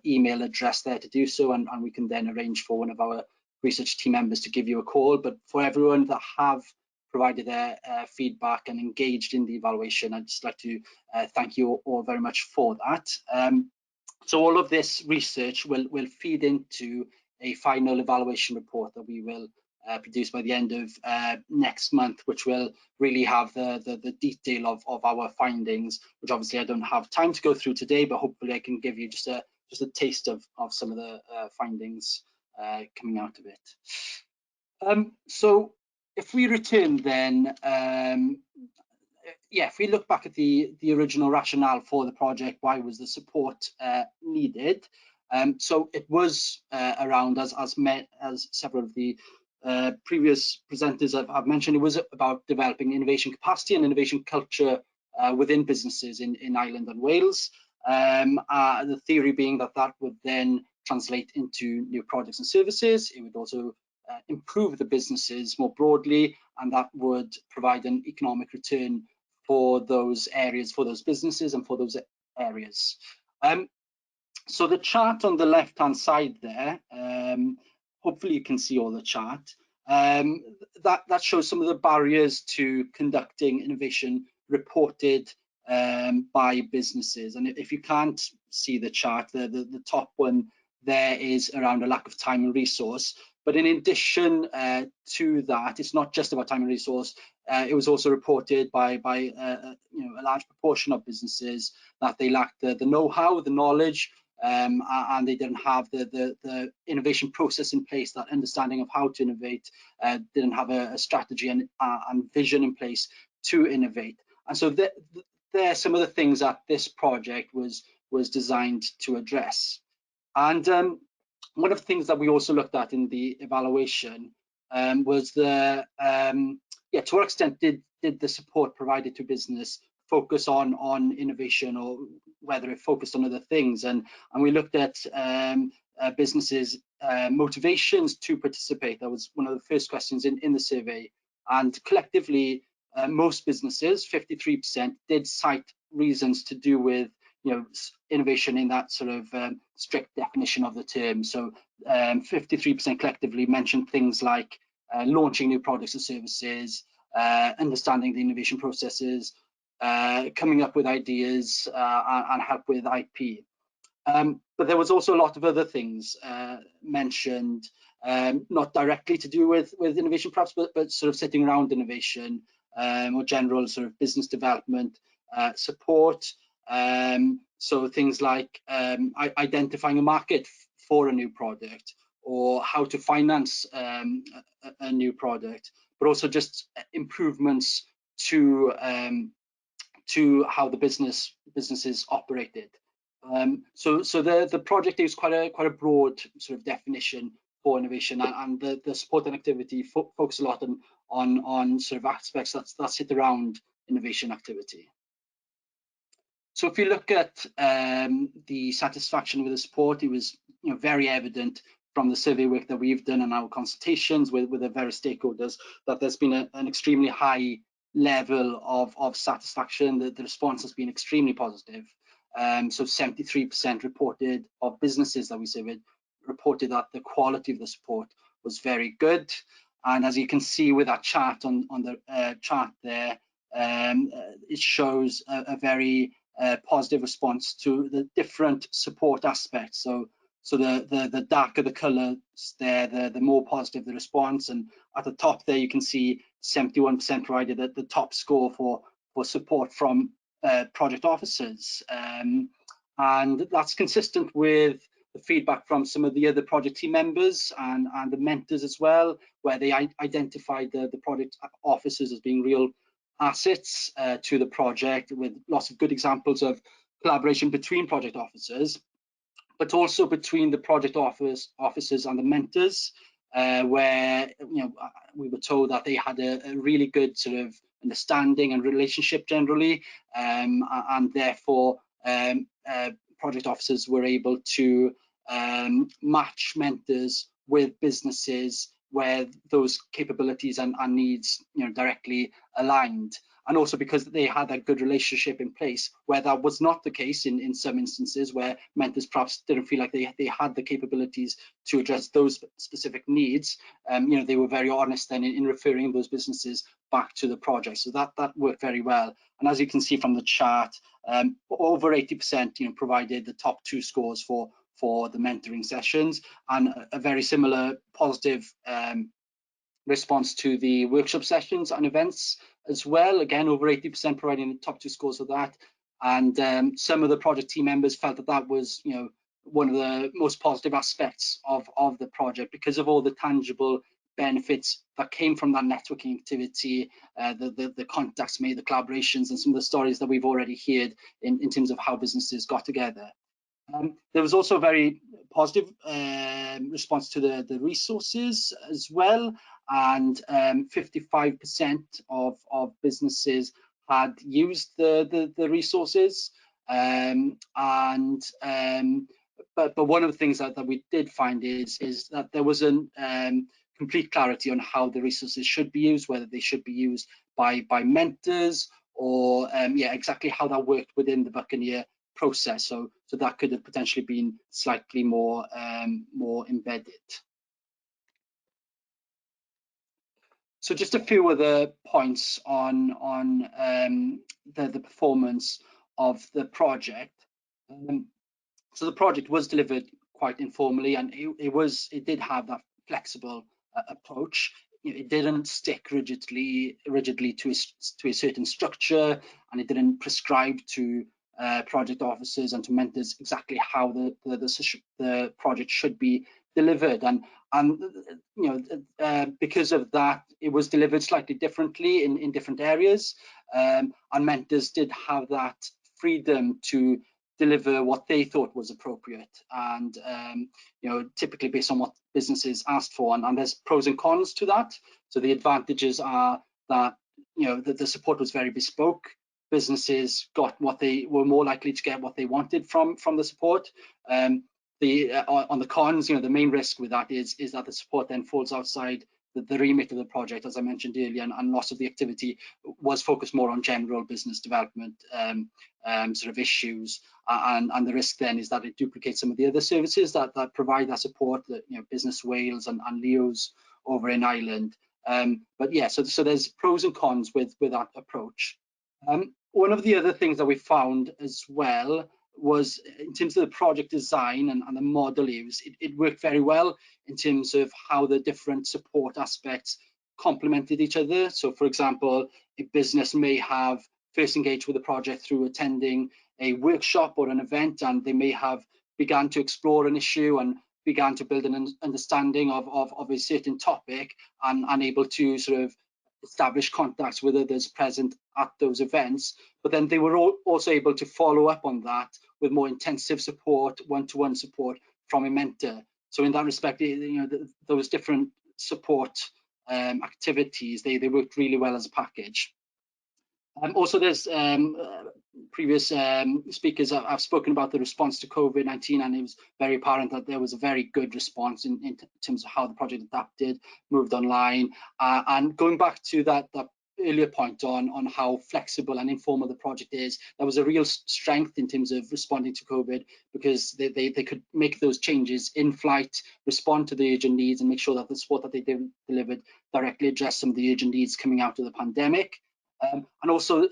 email address there to do so, and we can then arrange for one of our research team members to give you a call. But for everyone that have provided their feedback and engaged in the evaluation, I'd just like to thank you all very much for that. So all of this research will feed into a final evaluation report that we will produce by the end of next month, which will really have the detail of our findings, which obviously I don't have time to go through today, but hopefully I can give you just a taste of some of the findings coming out of it. So if we return then, if we look back at the original rationale for the project, why was the support needed? So it was around, as several of the previous presenters have mentioned, it was about developing innovation capacity and innovation culture within businesses in Ireland and Wales. The theory being that would then translate into new products and services. It would also improve the businesses more broadly, and that would provide an economic return for those areas, for those businesses and for those areas. So the chart on the left-hand side there, hopefully you can see all the chart, that shows some of the barriers to conducting innovation reported by businesses. And if you can't see the chart, the top one there is around a lack of time and resource. But in addition to that, it's not just about time and resource. It was also reported by a large proportion of businesses that they lacked the know-how, the knowledge, and they didn't have the innovation process in place, that understanding of how to innovate, didn't have a strategy and vision in place to innovate. And so there are some of the things that this project was designed to address. And one of the things that we also looked at in the evaluation was to what extent did the support provided to business focus on innovation, or whether it focused on other things. And we looked at businesses' motivations to participate. That was one of the first questions in the survey. And collectively, most businesses, 53%, did cite reasons to do with innovation in that sort of strict definition of the term. So 53% collectively mentioned things like launching new products and services, understanding the innovation processes, coming up with ideas, and help with IP. But there was also a lot of other things mentioned, not directly to do with innovation perhaps, but sort of sitting around innovation, or general sort of business development support. So things like identifying a market for a new product, or how to finance a new product, but also just improvements to how the business is operated. So the project is quite a broad sort of definition for innovation, and the support and activity focus a lot on sort of aspects that sit around innovation activity. So if you look at the satisfaction with the support, it was very evident from the survey work that we've done and our consultations with the various stakeholders that there's been an extremely high level of satisfaction. The response has been extremely positive. So 73% reported of businesses that we surveyed reported that the quality of the support was very good. And as you can see with that chart on the chart there, it shows a very positive response to the different support aspects. So the darker the colours there, the more positive the response. And at the top there, you can see 71% provided the top score for support from project officers. And that's consistent with the feedback from some of the other project team members and the mentors as well, where they identified the project officers as being real assets to the project, with lots of good examples of collaboration between project officers, but also between the project officers and the mentors, where we were told that they had a really good sort of understanding and relationship generally, and therefore project officers were able to match mentors with businesses where those capabilities and needs directly aligned. And also because they had a good relationship in place, where that was not the case in some instances, where mentors perhaps didn't feel like they had the capabilities to address those specific needs. They were very honest then in referring those businesses back to the project. So that worked very well. And as you can see from the chart, over 80% provided the top 2 scores for the mentoring sessions, and a very similar positive response to the workshop sessions and events as well. Again, over 80% providing the top 2 scores of that. And some of the project team members felt that was one of the most positive aspects of the project, because of all the tangible benefits that came from that networking activity, the contacts made, the collaborations, and some of the stories that we've already heard in terms of how businesses got together. There was also a very positive response to the resources as well, and 55% of businesses had used the resources, but one of the things that we did find is that there wasn't complete clarity on how the resources should be used, whether they should be used by mentors, or exactly how that worked within the Buccaneer process. So that could have potentially been slightly more embedded. So just a few other points on the performance of the project. So the project was delivered quite informally, and it did have that flexible approach. It didn't stick rigidly to a certain structure, and it didn't prescribe to project officers and to mentors exactly how the project should be delivered. And because of that, it was delivered slightly differently in different areas, and mentors did have that freedom to deliver what they thought was appropriate, and typically based on what businesses asked for. And there's pros and cons to that. So the advantages are that the support was very bespoke. Businesses got what they were more likely to get, what they wanted from the support. On the cons, the main risk with that is that the support then falls outside the remit of the project, as I mentioned earlier, and lots of the activity was focused more on general business development sort of issues, and the risk then is that it duplicates some of the other services that provide that support, that Business Wales and Leo's over in Ireland. But yeah, so there's pros and cons with that approach. One of the other things that we found as well was in terms of the project design and the model use, it worked very well in terms of how the different support aspects complemented each other. So for example, a business may have first engaged with the project through attending a workshop or an event, and they may have begun to explore an issue and began to build an understanding of a certain topic, and able to sort of establish contacts with others present at those events. But then they were also able to follow up on that with more intensive support, one-to-one support from a mentor. So in that respect, those different support activities, they worked really well as a package. Also, there's previous speakers have spoken about the response to COVID-19, and it was very apparent that there was a very good response in terms of how the project adapted, moved online, and going back to that earlier point on how flexible and informal the project is, that was a real strength in terms of responding to COVID, because they could make those changes in flight, respond to the urgent needs, and make sure that the support that they delivered directly addressed some of the urgent needs coming out of the pandemic. And also,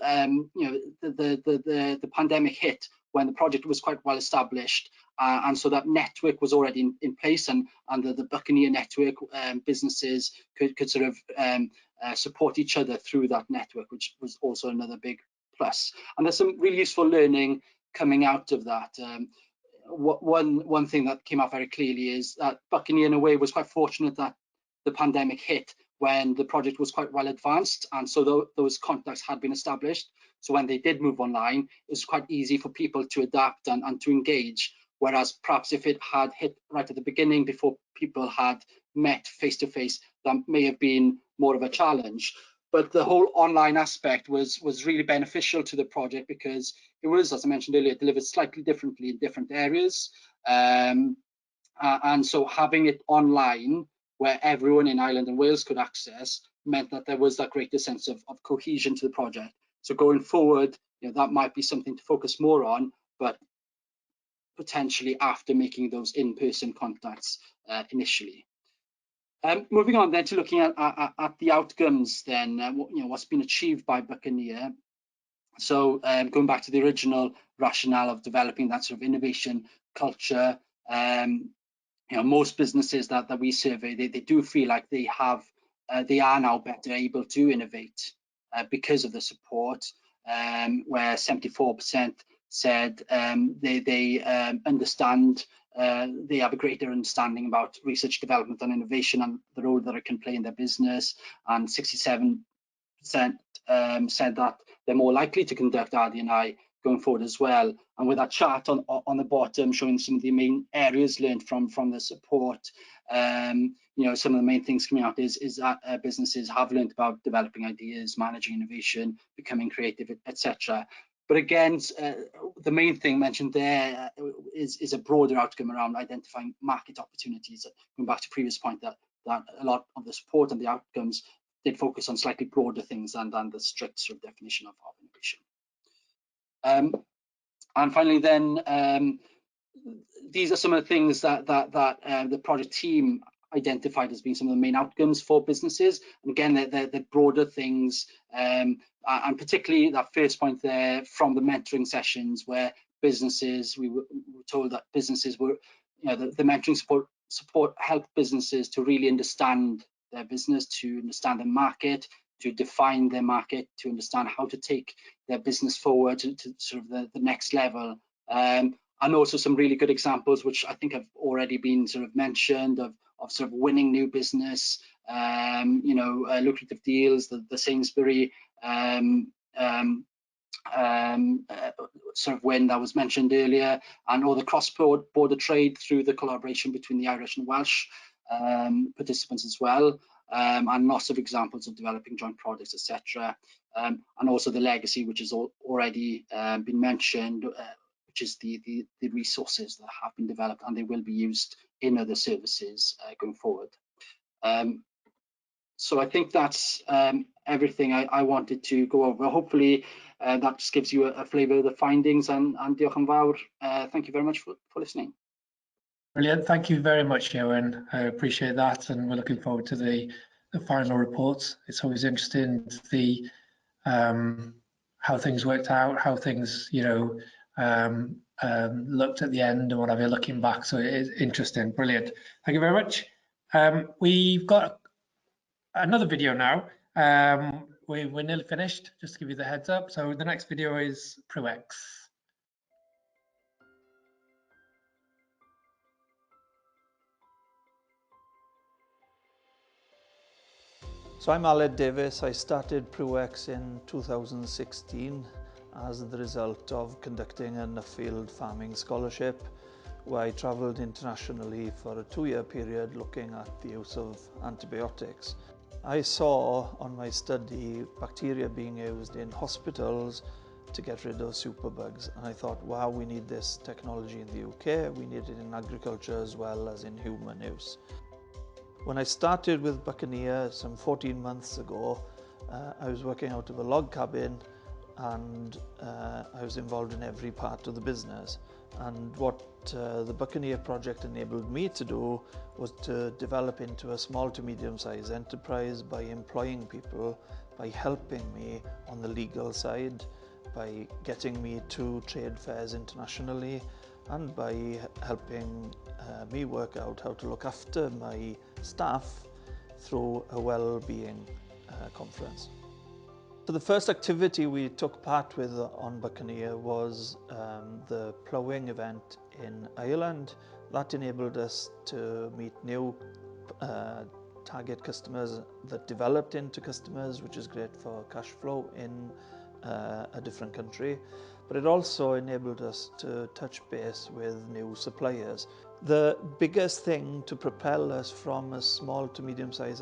the pandemic hit when the project was quite well established, and so that network was already in place, and the Buccaneer network businesses could sort of support each other through that network, which was also another big plus. And there's some really useful learning coming out of that. One thing that came out very clearly is that Buccaneer, in a way, was quite fortunate that the pandemic hit when the project was quite well advanced, and so those contacts had been established. So when they did move online, it was quite easy for people to adapt and to engage. Whereas perhaps if it had hit right at the beginning, before people had met face to face, that may have been more of a challenge. But the whole online aspect was really beneficial to the project, because it was, as I mentioned earlier, delivered slightly differently in different areas. And so having it online, where everyone in Ireland and Wales could access, meant that there was that greater sense of cohesion to the project. So going forward, that might be something to focus more on, but potentially after making those in-person contacts initially. Moving on then to looking at the outcomes then, what's been achieved by Buccaneer. So going back to the original rationale of developing that sort of innovation culture, most businesses that we survey, they do feel like they are now better able to innovate because of the support, where 74% said they understand, they have a greater understanding about research, development and innovation and the role that it can play in their business, and 67% said that they're more likely to conduct RD&I going forward as well. And with that chart on the bottom showing some of the main areas learned from the support, some of the main things coming out is that businesses have learned about developing ideas, managing innovation, becoming creative, etc. But again, the main thing mentioned there is a broader outcome around identifying market opportunities. Going back to previous point, that a lot of the support and the outcomes did focus on slightly broader things than the strict sort of definition of innovation. And finally then, these are some of the things that the project team identified as being some of the main outcomes for businesses. And again, they're broader things, and particularly that first point there from the mentoring sessions, where businesses, we were told that businesses were, the mentoring support helped businesses to really understand their business, to understand the market, to define their market, to understand how to take their business forward to sort of the next level. And also some really good examples, which I think have already been sort of mentioned, of sort of winning new business, lucrative deals, the Sainsbury sort of win that was mentioned earlier, and all the cross-border trade through the collaboration between the Irish and Welsh participants as well, and lots of examples of developing joint projects, etc. And also the legacy, which has already been mentioned, which is the resources that have been developed and they will be used in other services going forward. So I think that's everything I wanted to go over. Hopefully that just gives you a flavour of the findings, and diolch yn fawr. Thank you very much for listening. Brilliant. Thank you very much, Ewan. I appreciate that, and we're looking forward to the final reports. It's always interesting to see how things worked out, how things, you know, looked at the end and whatever, looking back. So it is interesting. Brilliant. Thank you very much. We've got another video now. We're nearly finished, just to give you the heads up. So the next video is PRUX. So I'm Aled Davis. I started PRUX in 2016 as the result of conducting a field farming scholarship where I travelled internationally for a 2-year period looking at the use of antibiotics. I saw on my study bacteria being used in hospitals to get rid of superbugs, and I thought, wow, we need this technology in the UK, we need it in agriculture as well as in human use. When I started with Bucanier some 14 months ago, I was working out of a log cabin, and I was involved in every part of the business. And what the Bucanier project enabled me to do was to develop into a small to medium-sized enterprise by employing people, by helping me on the legal side, by getting me to trade fairs internationally, and by helping me work out how to look after my staff through a well-being conference. So the first activity we took part with on Bucanier was the ploughing event in Ireland. That enabled us to meet new target customers that developed into customers, which is great for cash flow in a different country. But it also enabled us to touch base with new suppliers. The biggest thing to propel us from a small to medium-sized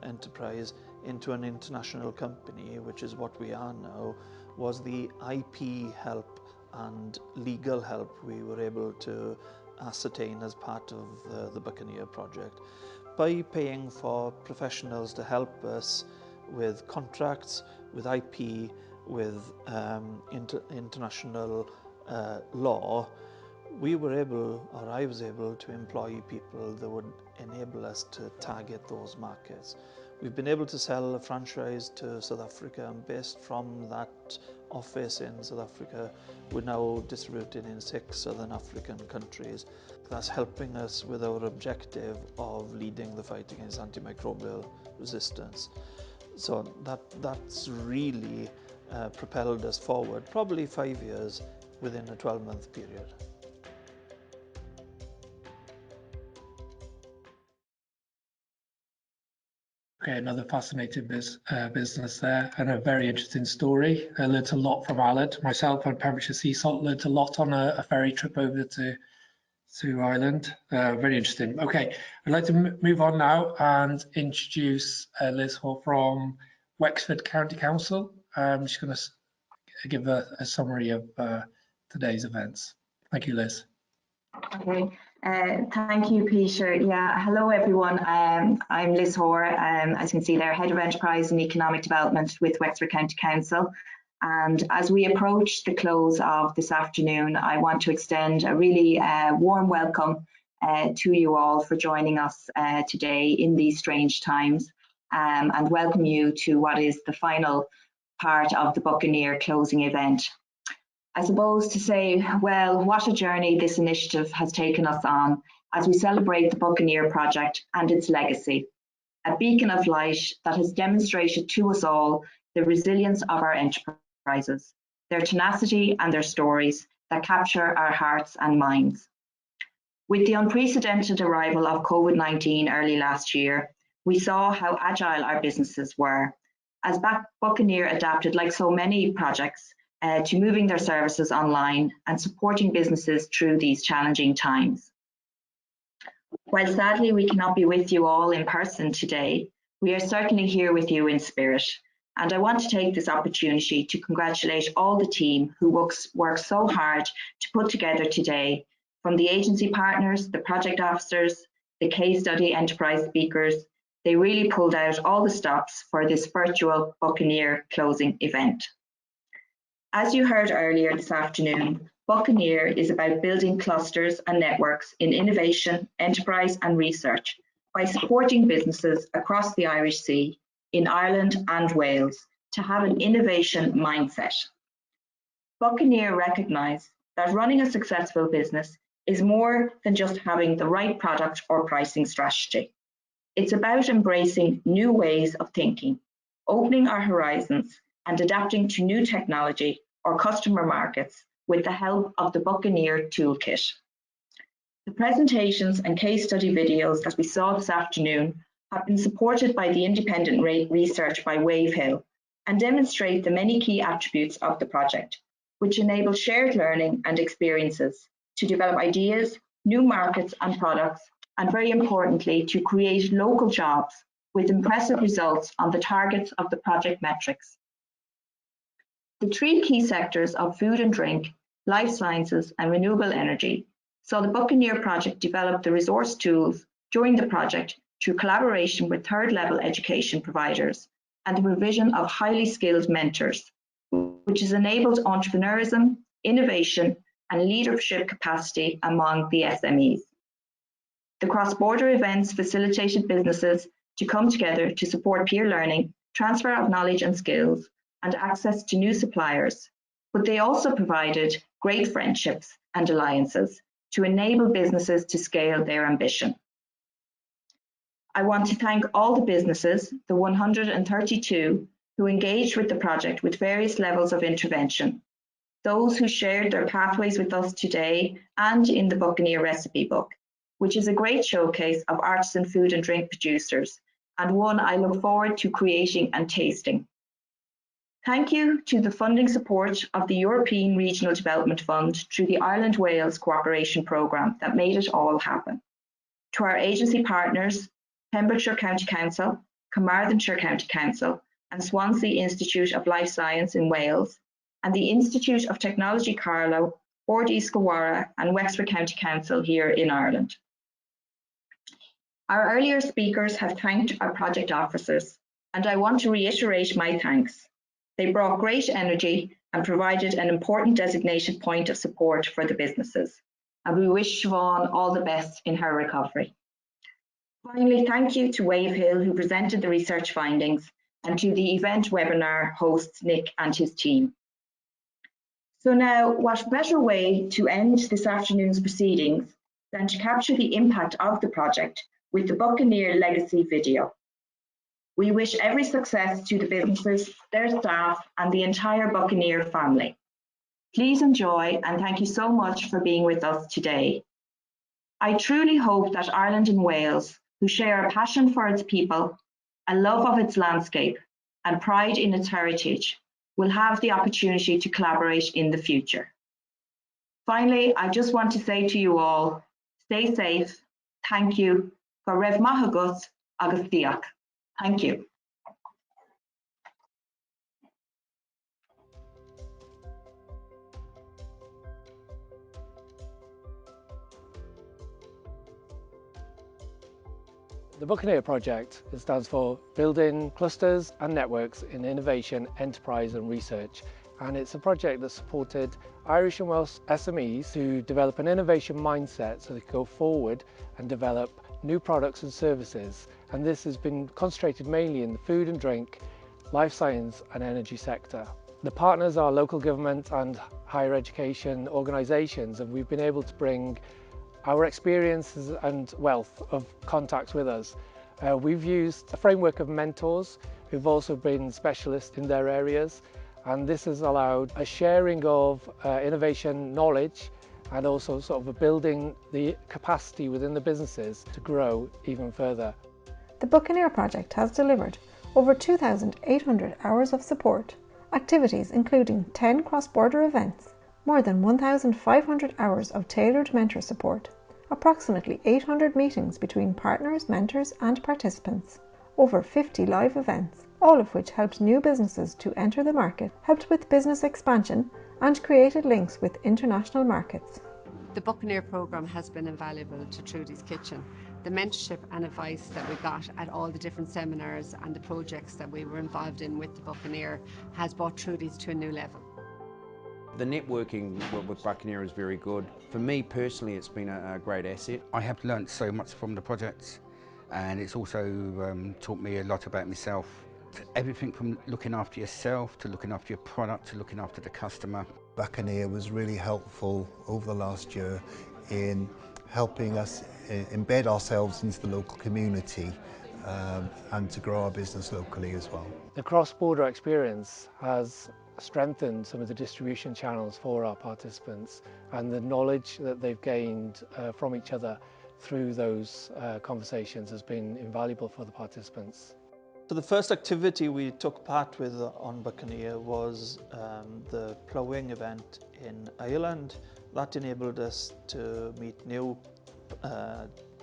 enterprise into an international company, which is what we are now, was the IP help and legal help we were able to ascertain as part of the Bucanier project. By paying for professionals to help us with contracts, with IP, with international law, we were able, or I was able, to employ people that would enable us to target those markets. We've been able to sell a franchise to South Africa, and based from that office in South Africa, we're now distributed in 6 Southern African countries. That's helping us with our objective of leading the fight against antimicrobial resistance. So that's really propelled us forward, probably 5 years within a 12-month period. Okay, another fascinating business there, and a very interesting story. I learned a lot from Aled. Myself and Pembrokeshire Sea Salt learned a lot on a ferry trip over to Ireland. Very interesting. Okay, I'd like to move on now and introduce Liz Hall from Wexford County Council. She's going to give a summary of today's events. Thank you, Liz. Okay, thank you, Peter. Yeah, hello everyone. I'm Liz Hoare, as you can see there, Head of Enterprise and Economic Development with Wexford County Council. And as we approach the close of this afternoon, I want to extend a really warm welcome to you all for joining us today in these strange times, and welcome you to what is the final part of the Bucanier closing event. I suppose to say, well, what a journey this initiative has taken us on as we celebrate the Bucanier project and its legacy, a beacon of light that has demonstrated to us all the resilience of our enterprises, their tenacity and their stories that capture our hearts and minds. With the unprecedented arrival of COVID-19 early last year, we saw how agile our businesses were, as Bucanier adapted, like so many projects, to moving their services online and supporting businesses through these challenging times. While sadly we cannot be with you all in person today, we are certainly here with you in spirit. And I want to take this opportunity to congratulate all the team who worked so hard to put together today, from the agency partners, the project officers, the case study enterprise speakers, They really pulled out all the stops for this virtual Buccaneer closing event. As you heard earlier this afternoon, Buccaneer is about building clusters and networks in innovation, enterprise and research by supporting businesses across the Irish Sea, in Ireland and Wales, to have an innovation mindset. Buccaneer recognise that running a successful business is more than just having the right product or pricing strategy. It's about embracing new ways of thinking, opening our horizons and adapting to new technology or customer markets with the help of the Buccaneer Toolkit. The presentations and case study videos that we saw this afternoon have been supported by the independent research by Wavehill and demonstrate the many key attributes of the project, which enable shared learning and experiences to develop ideas, new markets and products, and very importantly, to create local jobs with impressive results on the targets of the project metrics. The three key sectors of food and drink, life sciences, and renewable energy saw the Buccaneer project develop the resource tools during the project through collaboration with third-level education providers and the provision of highly skilled mentors, which has enabled entrepreneurism, innovation, and leadership capacity among the SMEs. The cross-border events facilitated businesses to come together to support peer learning, transfer of knowledge and skills, and access to new suppliers, but they also provided great friendships and alliances to enable businesses to scale their ambition. I want to thank all the businesses, the 132, who engaged with the project with various levels of intervention, those who shared their pathways with us today and in the Buccaneer recipe book, which is a great showcase of artisan food and drink producers, and one I look forward to creating and tasting. Thank you to the funding support of the European Regional Development Fund through the Ireland-Wales Cooperation Programme that made it all happen. To our agency partners, Pembrokeshire County Council, Carmarthenshire County Council, and Swansea Institute of Life Science in Wales, and the Institute of Technology Carlow, Bord Iascaigh and Wexford County Council here in Ireland. Our earlier speakers have thanked our project officers, and I want to reiterate my thanks. They brought great energy and provided an important designated point of support for the businesses, and we wish Siobhan all the best in her recovery. Finally, thank you to Wavehill, who presented the research findings, and to the event webinar hosts, Nick and his team. So now, what better way to end this afternoon's proceedings than to capture the impact of the project with the Buccaneer Legacy video. We wish every success to the businesses, their staff, and the entire Buccaneer family. Please enjoy, and thank you so much for being with us today. I truly hope that Ireland and Wales, who share a passion for its people, a love of its landscape, and pride in its heritage, will have the opportunity to collaborate in the future. Finally, I just want to say to you all, stay safe, thank you, go raibh maith agat agus diolch. Thank you. The Buccaneer project stands for Building Clusters and Networks in Innovation, Enterprise and Research, and it's a project that supported Irish and Welsh SMEs to develop an innovation mindset so they could go forward and develop new products and services, and this has been concentrated mainly in the food and drink, life science and energy sector. The partners are local government and higher education organisations, and we've been able to bring our experiences and wealth of contacts with us. We've used a framework of mentors who've also been specialists in their areas, and this has allowed a sharing of innovation knowledge and also sort of building the capacity within the businesses to grow even further. The Buccaneer project has delivered over 2,800 hours of support, activities including 10 cross-border events, more than 1,500 hours of tailored mentor support, approximately 800 meetings between partners, mentors and participants, over 50 live events, all of which helped new businesses to enter the market, helped with business expansion and created links with international markets. The Buccaneer programme has been invaluable to Trudy's Kitchen. The mentorship and advice that we got at all the different seminars and the projects that we were involved in with the Buccaneer has brought Trudy's to a new level. The networking with Buccaneer is very good. For me personally, it's been a great asset. I have learnt so much from the project, and it's also taught me a lot about myself. Everything from looking after yourself, to looking after your product, to looking after the customer. Buccaneer was really helpful over the last year in helping us embed ourselves into the local community and to grow our business locally as well. The cross-border experience has strengthened some of the distribution channels for our participants, and the knowledge that they've gained from each other through those conversations has been invaluable for the participants. So the first activity we took part with on Buccaneer was the ploughing event in Ireland. That enabled us to meet new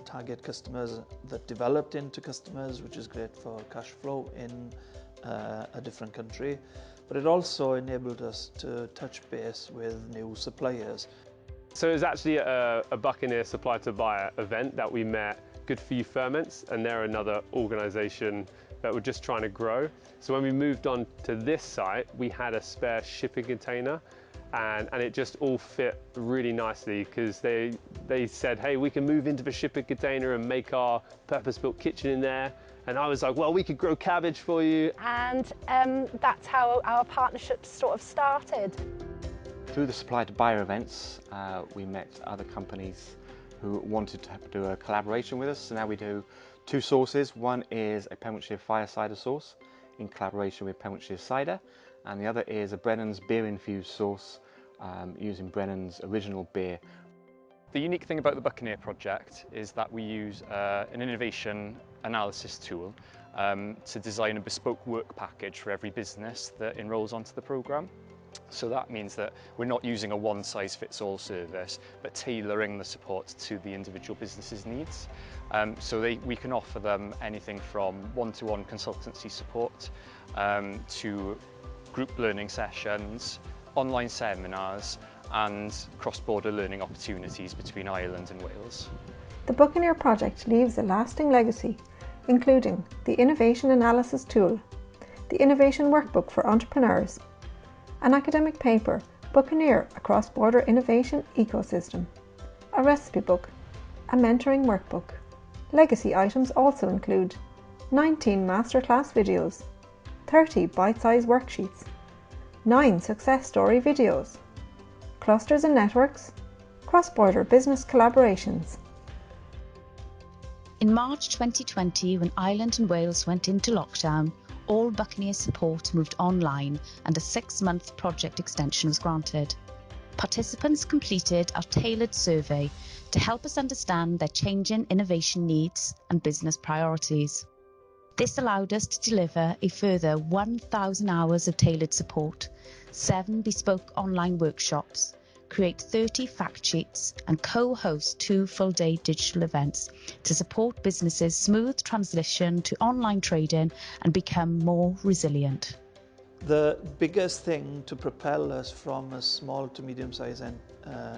target customers that developed into customers, which is great for cash flow in a different country. But it also enabled us to touch base with new suppliers. So it was actually a Buccaneer supplier to buyer event that we met Good For You Ferments, and they're another organisation that were just trying to grow. So when we moved on to this site, we had a spare shipping container, and it just all fit really nicely, because they said, hey, we can move into the shipping container and make our purpose-built kitchen in there. And I was like, well, we could grow cabbage for you. And that's how our partnership sort of started. Through the supply to buyer events, we met other companies who wanted to do a collaboration with us. So now we do two sauces. One is a Pembrokeshire fire cider sauce in collaboration with Pembrokeshire cider, and the other is a Brennan's beer infused sauce using Brennan's original beer. The unique thing about the Buccaneer project is that we use an innovation analysis tool to design a bespoke work package for every business that enrolls onto the programme. So that means that we're not using a one-size-fits-all service, but tailoring the support to the individual business's needs. So we can offer them anything from one-to-one consultancy support to group learning sessions, online seminars, and cross-border learning opportunities between Ireland and Wales. The Buccaneer project leaves a lasting legacy, including the Innovation Analysis Tool, the Innovation Workbook for Entrepreneurs, an academic paper, Buccaneer, a cross-border innovation ecosystem, a recipe book, a mentoring workbook. Legacy items also include 19 masterclass videos, 30 bite-sized worksheets, 9 success story videos, clusters and networks, cross-border business collaborations. In March 2020, when Ireland and Wales went into lockdown, all Buccaneer support moved online and a 6-month project extension was granted. Participants completed a tailored survey to help us understand their changing innovation needs and business priorities. This allowed us to deliver a further 1,000 hours of tailored support, 7 bespoke online workshops, create 30 fact sheets, and co-host 2 full-day digital events to support businesses' smooth transition to online trading and become more resilient. The biggest thing to propel us from a small to medium-sized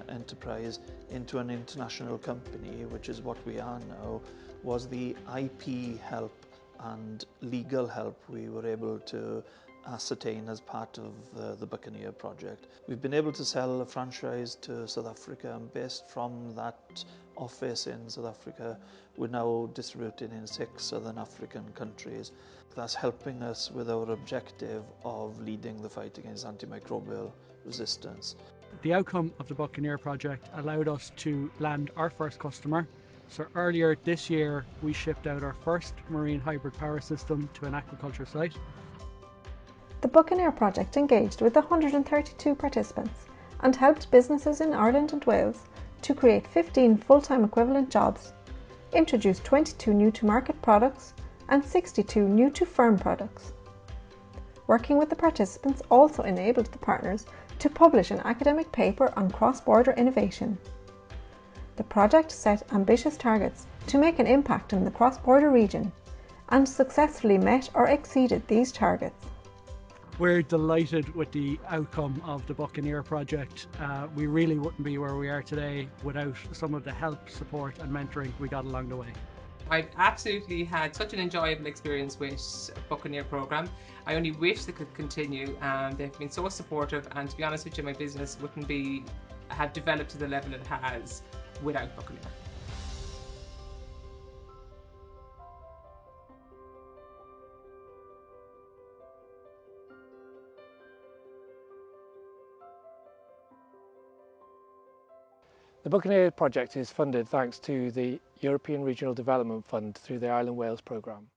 enterprise into an international company, which is what we are now, was the IP help and legal help we were able to ascertain as part of the Buccaneer project. We've been able to sell a franchise to South Africa, and based from that office in South Africa, we're now distributed in 6 Southern African countries. That's helping us with our objective of leading the fight against antimicrobial resistance. The outcome of the Buccaneer project allowed us to land our first customer. So earlier this year, we shipped out our first marine hybrid power system to an aquaculture site. The Buccaneer project engaged with 132 participants and helped businesses in Ireland and Wales to create 15 full-time equivalent jobs, introduce 22 new-to-market products and 62 new-to-firm products. Working with the participants also enabled the partners to publish an academic paper on cross-border innovation. The project set ambitious targets to make an impact in the cross-border region and successfully met or exceeded these targets. We're delighted with the outcome of the Buccaneer project. We really wouldn't be where we are today without some of the help, support and mentoring we got along the way. I've absolutely had such an enjoyable experience with Buccaneer programme. I only wish they could continue. They've been so supportive, and to be honest with you, my business wouldn't have developed to the level it has without Buccaneer. The Buccaneer project is funded thanks to the European Regional Development Fund through the Ireland Wales programme.